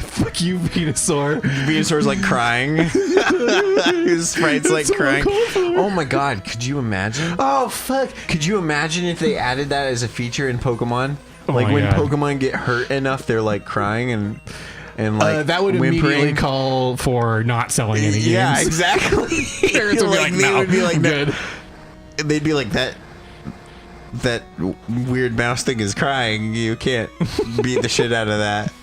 Fuck you, Venusaur. Venusaur's like crying. His sprite's like crying. Oh my god, could you imagine? Oh, fuck. Could you imagine if they added that as a feature in Pokemon? Like my when God. Pokemon get hurt enough, they're like crying and like That would immediately whimpering. call For not selling any games. Yeah, exactly. Parents would be like, they no, would be like, I'm no. good. They'd be like that weird mouse thing is crying. You can't beat the shit out of that.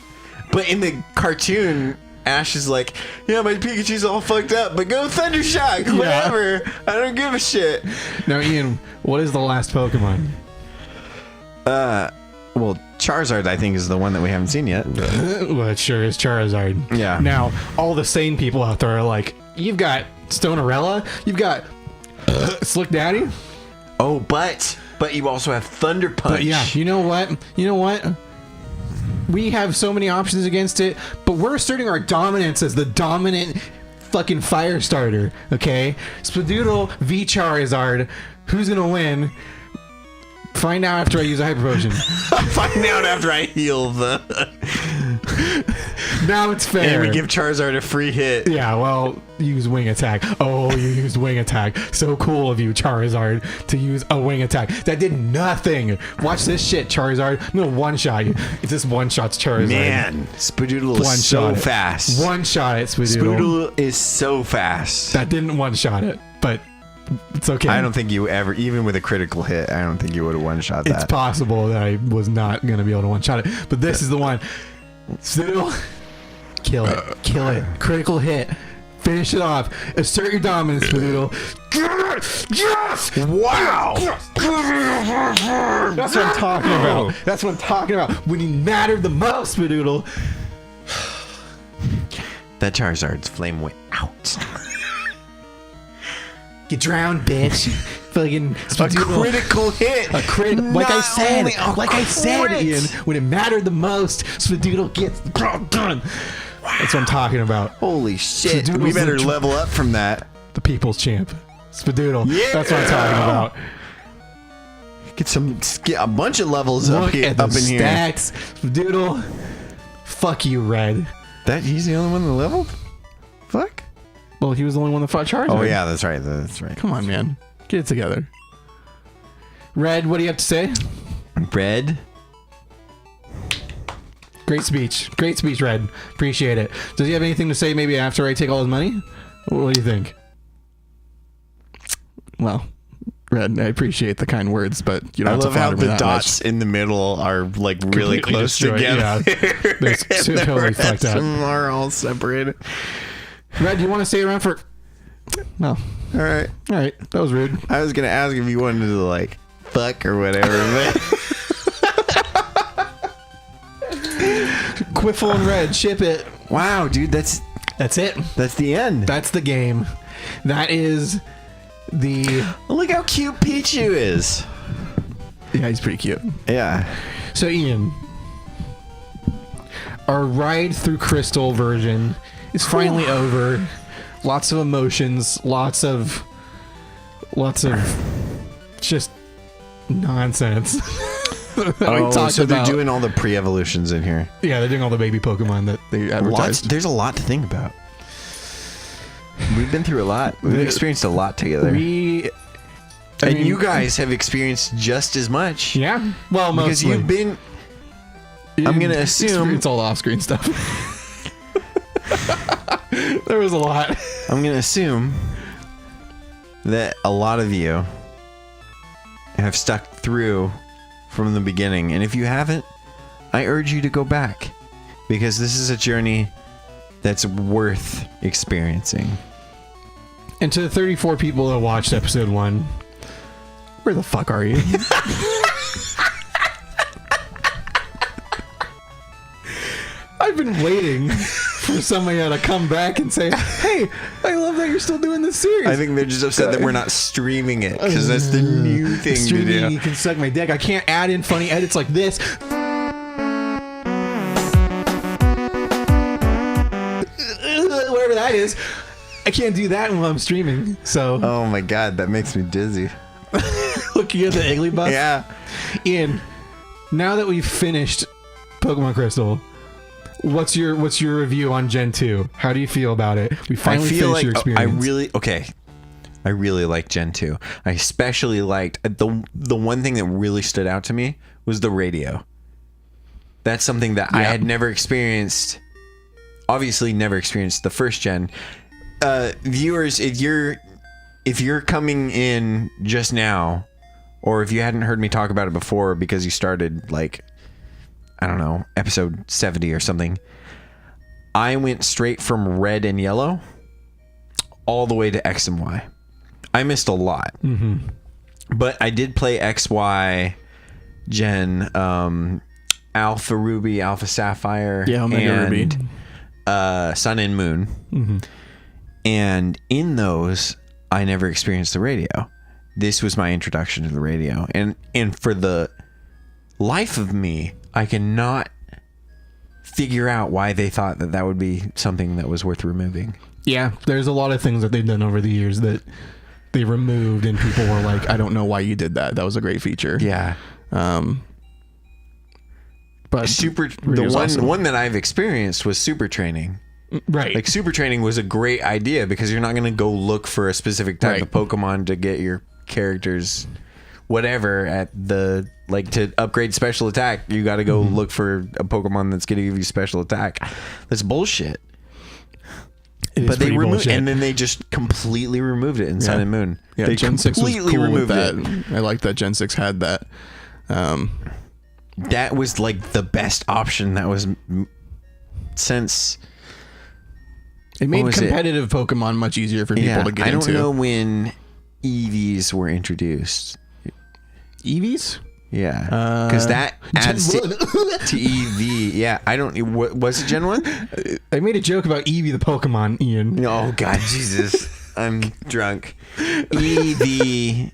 But in the cartoon, Ash is like, yeah, my Pikachu's all fucked up, but go Thundershock, whatever. I don't give a shit. Now, Ian, what is the last Pokemon? Well, Charizard, I think, is the one that we haven't seen yet. Well, it sure is Charizard. Yeah. Now, all the sane people out there are like, you've got Stonerella, you've got Slick Daddy. Oh, but you also have Thunder Punch. But yeah, you know what? We have so many options against it, but we're asserting our dominance as the dominant fucking fire starter, okay? Spadoodle v Charizard. Who's gonna win? Find out after I use a Hyper Potion. Find out after I heal the. Now it's fair. And we give Charizard a free hit. Yeah, well, use Wing Attack. Oh, you used Wing Attack. So cool of you, Charizard, to use a Wing Attack. That did nothing. Watch this shit, Charizard. I'm gonna one-shot you. It's just one-shots Charizard. Man, Spadoodle is so One-shot it. fast. One-shot it, Spadoodle. Spadoodle is so fast. That didn't one-shot it, but it's okay. I don't think you ever, even with a critical hit, I don't think you would have one-shot that. It's possible that I was not going to be able to one-shot it, but this is the one. Spadoodle, kill it. Kill it. Critical hit. Finish it off. Assert your dominance, Spadoodle. Yes! Wow! That's what I'm talking about. That's what I'm talking about. When he mattered the most, Spadoodle. That Charizard's flame went out. Get drowned, bitch. Fucking A Spadoodle. critical hit. A crit, like I Not said, only a crit. Ian, when it mattered the most, Spadoodle gets the job done. That's what I'm talking about. Holy shit. Spadoodle's We better the- level up from that. The people's champ. Spadoodle. Yeah. That's what I'm talking about. Get a bunch of levels up Look here, at the up in here. stats. Spadoodle. Fuck you, Red. That he's the only one that leveled? Fuck. Well, he was the only one that fought Charizard. Oh yeah, that's right. That's right. Come on, man. Get it together. Red, what do you have to say? Red. Great speech. Great speech, Red. Appreciate it. Does he have anything to say maybe after I take all his money? What do you think? Well, Red, I appreciate the kind words, but you I don't have love to how flatter me the that dots in the middle are like really Completely close destroyed, together. yeah. They're totally fucked up. Some are all separated. much. Red, do you want to stay around for... No. All right. All right. That was rude. I was gonna ask if you wanted to like fuck or whatever, but Quiffle and Red, ship it. wow, dude, that's it. the end. That's the game. That is the... Look how cute Pichu is. Yeah, he's pretty cute. Yeah. So, Ian, our ride through Crystal version is finally over. Lots of emotions, lots of just nonsense. Oh, so they're doing all the pre-evolutions in here. Yeah, they're doing all the baby Pokemon that they advertised. There's a lot to think about. We've been through a lot. We've experienced a lot together. I And mean, you guys have experienced just as much. yeah, well, Because mostly. you've been I'm gonna assume it's all off-screen stuff. There was a lot. I'm gonna assume that a lot of you have stuck through from the beginning, and if you haven't, I urge you to go back, because this is a journey that's worth experiencing. And to the 34 people that watched episode 1, Where the fuck are you? I've been waiting for somebody to come back and say, hey, I love that you're still doing this series. I think they're just upset that we're not streaming it, because that's the new thing Streaming, to do. you can suck my dick. I can't add in funny edits like this. Whatever that is. I can't do that while I'm streaming. So Oh my god, that makes me dizzy. looking at the Iggly buff. Yeah. Ian, now that we've finished Pokemon Crystal, what's your review on Gen 2? How do you feel about it? We finally finished your experience. I really liked Gen 2. I especially liked the one thing that really stood out to me was the radio. That's something that I had never experienced. Obviously never experienced the first gen. Viewers, if you're coming in just now, or if you hadn't heard me talk about it before because you started like, I don't know, episode 70 or something, I went straight from red and yellow all the way to X and Y. I missed a lot. Mm-hmm. But I did play XY Gen, Alpha Ruby, Alpha Sapphire, Omega Ruby. Sun and Moon. Mm-hmm. And in those, I never experienced the radio. This was my introduction to the radio. And for the life of me, I cannot figure out why they thought that would be something that was worth removing. Yeah, there's a lot of things that they've done over the years that they removed, and people were like, I don't know why you did that. That was a great feature. Yeah. but The one that I've experienced was super training. Right. Like super training was a great idea because you're not going to go look for a specific type of Pokemon to get your characters whatever at the, like, to upgrade special attack, you got to go look for a Pokemon that's going to give you special attack. That's bullshit. But they removed, and then they just completely removed it in Sun and Moon. Yeah, they Gen 6 was cool with that. it. I like that Gen 6 had that. That was like the best option that was since. It made competitive Pokemon much easier for people to get into. I don't know when EVs were introduced. EVs? Yeah, because that adds to EV. Yeah, I don't. What was it, Gen 1? I made a joke about Eevee the Pokemon, Ian. Oh God, Jesus, I'm drunk. EV.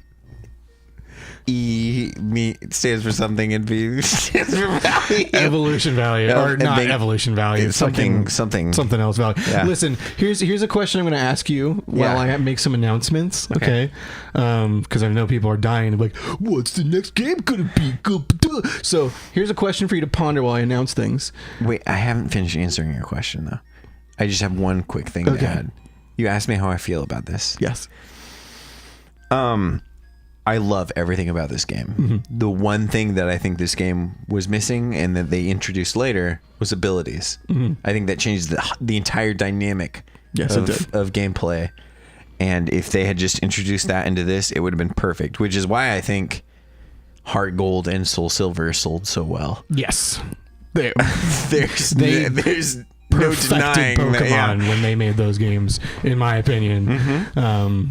Stands for something, and V stands for value. Evolution value, or not evolution value. Something else value. Yeah. Listen, here's a question I'm going to ask you while I make some announcements. Okay, because I know people are dying to be like, what's the next game gonna be? So here's a question for you to ponder while I announce things. Wait, I haven't finished answering your question though. I just have one quick thing to add. You asked me how I feel about this. Yes. I love everything about this game. Mm-hmm. The one thing that I think this game was missing and that they introduced later was abilities. Mm-hmm. I think that changed the entire dynamic of gameplay. And if they had just introduced that into this, it would have been perfect, which is why I think Heart Gold and Soul Silver sold so well. Yes. There's no denying Pokemon when they made those games, in my opinion. Mm-hmm.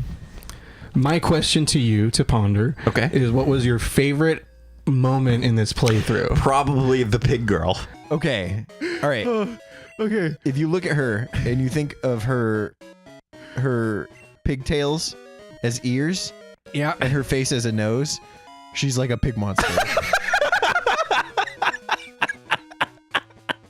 My question to you to ponder is, what was your favorite moment in this playthrough? Probably the pig girl. Okay. All right. Okay. If you look at her and you think of her pigtails as ears, and her face as a nose, she's like a pig monster.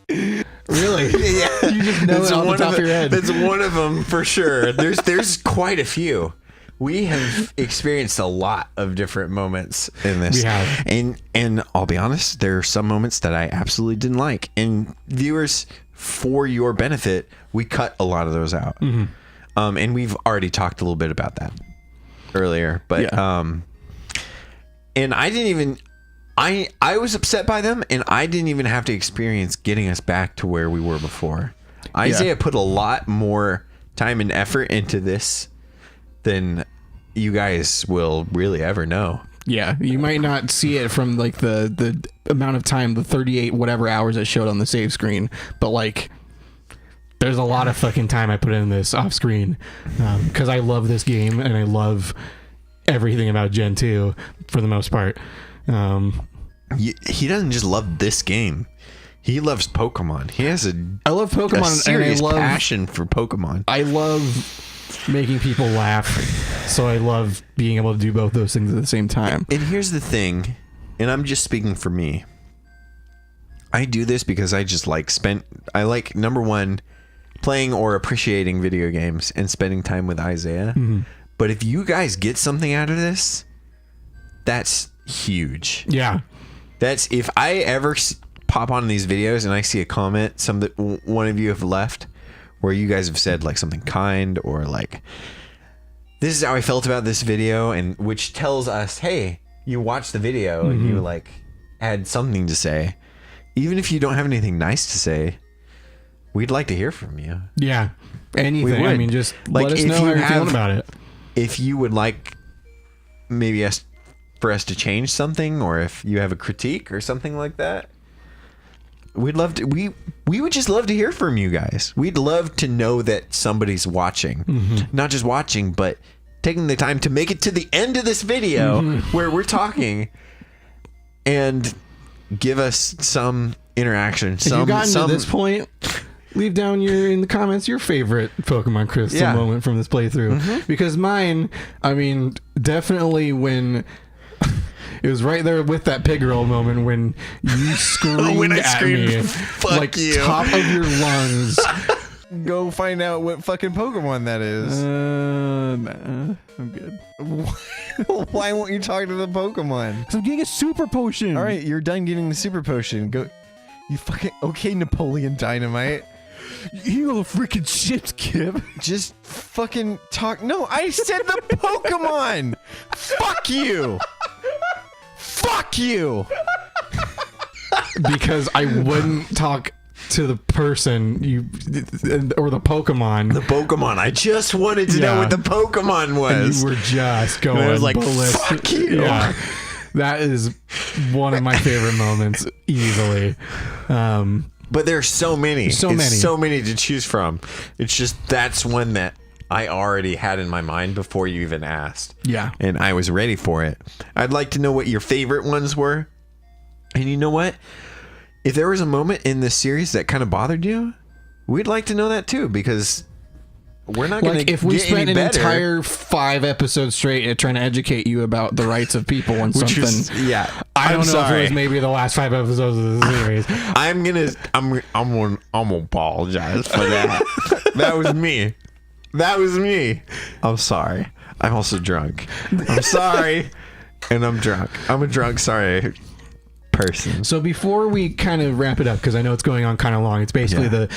Really? Yeah. You just know it off the top of your head. That's one of them for sure. There's quite a few. We have experienced a lot of different moments in this. We have. And I'll be honest, there are some moments that I absolutely didn't like. And viewers, for your benefit, we cut a lot of those out. Mm-hmm. And we've already talked a little bit about that earlier. But and I I was upset by them, and I didn't even have to experience getting us back to where we were before. Isaiah put a lot more time and effort into this than you guys will really ever know. Yeah, you might not see it from like the amount of time, the 38 whatever hours it showed on the save screen, but like there's a lot of fucking time I put in this off screen because I love this game and I love everything about Gen 2 for the most part. He doesn't just love this game. He loves Pokemon. He has I love Pokemon, a serious and I love passion for Pokemon. I love making people laugh, so I love being able to do both those things at the same time. And here's the thing, and I'm just speaking for me. I do this because I just I like, number one, playing or appreciating video games and spending time with Isaiah. Mm-hmm. But if you guys get something out of this, that's huge. Yeah. That's, if I ever pop on these videos and I see a comment one of you have left where you guys have said like something kind, or like, this is how I felt about this video, and which tells us, hey, you watched the video and you like had something to say, even if you don't have anything nice to say, we'd like to hear from you. Yeah. Anything. I mean, just like, let us know how you're feeling about it. If you would like maybe for us to change something, or if you have a critique or something like that, we'd love to. We would just love to hear from you guys. We'd love to know that somebody's watching, not just watching, but taking the time to make it to the end of this video where we're talking and give us some interaction. If you've gotten to this point, leave down in the comments your favorite Pokemon Crystal moment from this playthrough, because mine, I mean, definitely when it was right there with that pig girl moment when you screamed When I screamed, at me, "Fuck like you." top of your lungs. Go find out what fucking Pokemon that is. Nah, I'm good. Why won't you talk to the Pokemon? Because I'm getting a super potion. All right, you're done getting the super potion. Go. You fucking okay, Napoleon Dynamite. You little freaking shit, Kip. Just fucking talk. No, I said the Pokemon. Fuck you. Fuck you. Because I wouldn't talk to the person or the Pokemon. The Pokemon. I just wanted to know what the Pokemon was. And you were just going. And I was like, ballistic. fuck you. Yeah. That is one of my favorite moments, easily. But there's so many. So many to choose from. It's just, that's one that I already had in my mind before you even asked. Yeah. And I was ready for it. I'd like to know what your favorite ones were. And you know what? If there was a moment in this series that kind of bothered you, we'd like to know that too, because we're not going to get if we spent any an better. entire 5 episodes straight trying to educate you about the rights of people and Which something. was, yeah. I don't know sorry. if it was maybe the last 5 episodes of the series. I'm gonna apologize for that. That was me. I'm sorry. I'm also drunk. I'm sorry, and I'm drunk. I'm a drunk, sorry person. So before we kind of wrap it up, because I know it's going on kind of long, it's basically the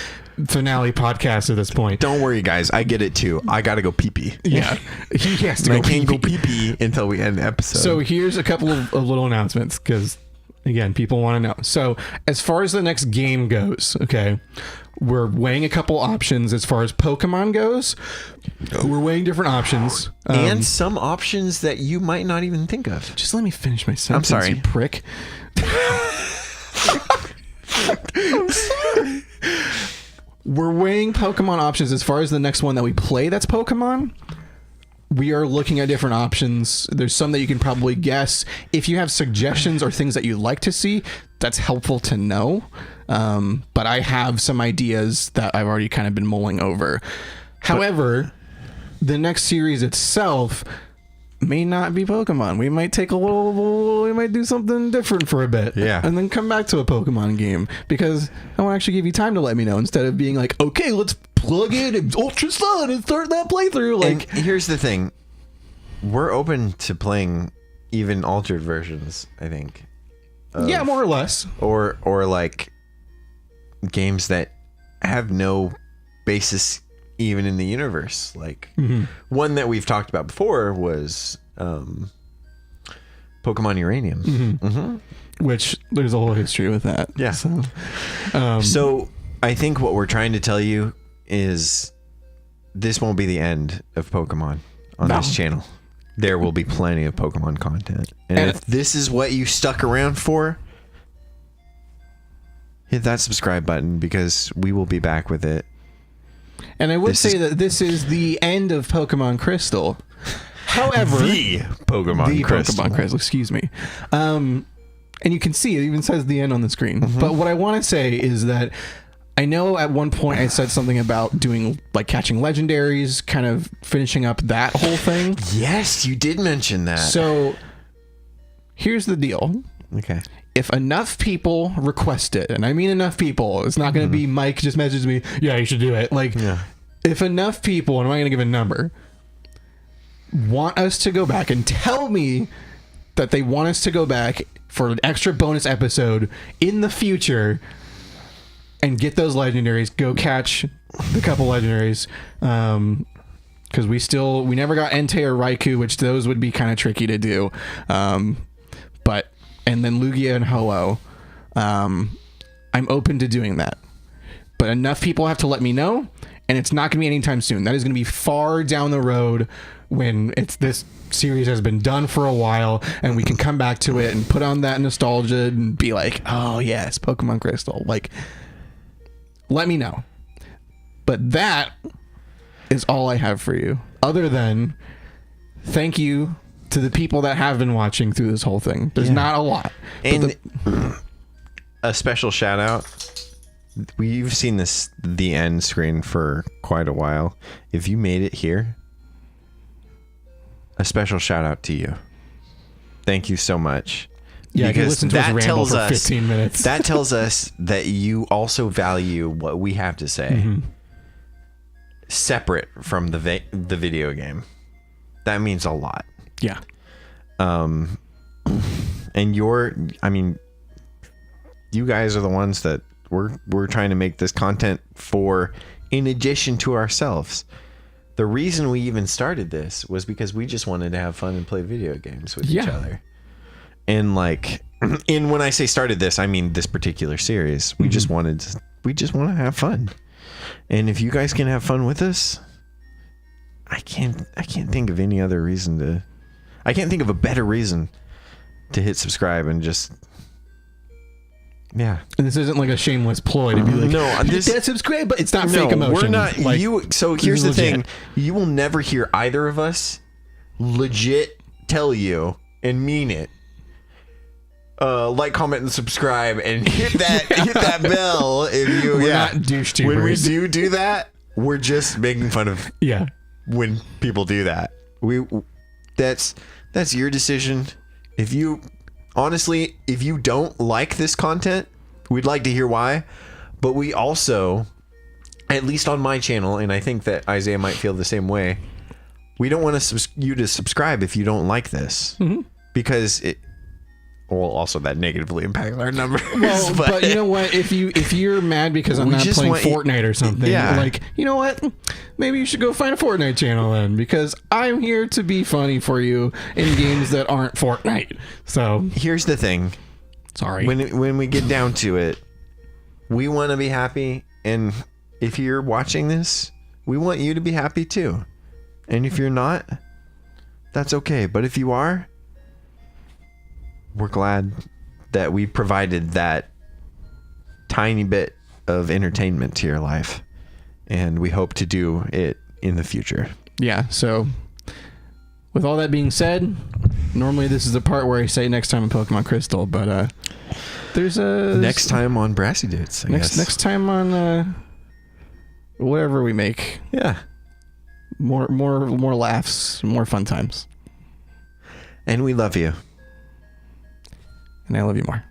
finale podcast at this point. Don't worry, guys. I get it too. I gotta go pee pee. Yeah, he has to I go can't go pee-pee. pee pee until we end the episode. So here's a couple of little announcements, because again, people want to know. So as far as the next game goes, okay, we're weighing a couple options as far as Pokemon goes. We're weighing different options. and some options that you might not even think of. Just let me finish my sentence, sorry. you prick. We're weighing Pokemon options as far as the next one that we play that's Pokemon. We are looking at different options. There's some that you can probably guess. If you have suggestions or things that you'd like to see, that's helpful to know. But I have some ideas that I've already kind of been mulling over. However, the next series itself may not be Pokemon. We might take we might do something different for a bit. Yeah. And then come back to a Pokemon game, because I want to actually give you time to let me know, instead of being like, okay, let's plug in Ultra Sun and start that playthrough. Like, And here's the thing. We're open to playing even altered versions, I think. yeah, more or less. Or like games that have no basis even in the universe. Like one that we've talked about before was Pokemon Uranium. Which there's a whole history with that. Yeah. So I think what we're trying to tell you is this won't be the end of Pokemon on this channel. There will be plenty of Pokemon content. And if this is what you stuck around for, hit that subscribe button because we will be back with it. And I would say that this is the end of Pokemon Crystal. However, The Pokemon Crystal, excuse me. And you can see it even says the end on the screen. But what I want to say is that I know at one point I said something about doing like catching legendaries, kind of finishing up that whole thing. Yes, you did mention that. So here's the deal. Okay. If enough people request it, and I mean enough people, it's not going to be Mike just messaged me, yeah, you should do it. Like, if enough people, and I'm not going to give a number, want us to go back and tell me that they want us to go back for an extra bonus episode in the future and get those legendaries, go catch the couple legendaries, because we never got Entei or Raikou, which those would be kind of tricky to do, but and then Lugia and Ho-Oh, I'm open to doing that, but enough people have to let me know, and it's not gonna be anytime soon. That is gonna be far down the road when this series has been done for a while and we can come back to it and put on that nostalgia and be like, oh yes, Pokemon Crystal. Like, let me know. But that is all I have for you, other than thank you to the people that have been watching through this whole thing. There's not a lot, and a special shout out. We've seen the end screen for quite a while. If you made it here, a special shout out to you. Thank you so much. Yeah, because listen to us ramble for 15 minutes. That tells us that you also value what we have to say, separate from the video game. That means a lot. Yeah. And you guys are the ones that we're trying to make this content for, in addition to ourselves. The reason we even started this was because we just wanted to have fun and play video games with each other. And when I say started this, I mean this particular series. We just want to have fun. And if you guys can have fun with us, I can't think of any other reason I can't think of a better reason to hit subscribe and just And this isn't like a shameless ploy to be like, hit that subscribe, but it's not fake emotion. We're not so here's the legit thing. You will never hear either of us legit tell you and mean it. Like, comment, and subscribe, and hit that bell if you. We're not douche tubers. When we do that, we're just making fun of when people do that. That's your decision. If you don't like this content, we'd like to hear why. But we also, at least on my channel, and I think that Isaiah might feel the same way, we don't want you to subscribe if you don't like this, because it. Well, also that negatively impacts our numbers. Well, but you know what? If you're mad because I'm not playing Fortnite or something, like, you know what? Maybe you should go find a Fortnite channel then, because I'm here to be funny for you in games that aren't Fortnite. So here's the thing. Sorry. When we get down to it, we want to be happy, and if you're watching this, we want you to be happy too. And if you're not, that's okay. But if you are, we're glad that we provided that tiny bit of entertainment to your life, and we hope to do it in the future. Yeah, so with all that being said, normally this is the part where I say next time in Pokemon Crystal, but there's a next time on Brassydoots. Next time on whatever we make. Yeah. More laughs, more fun times. And we love you. And I love you more.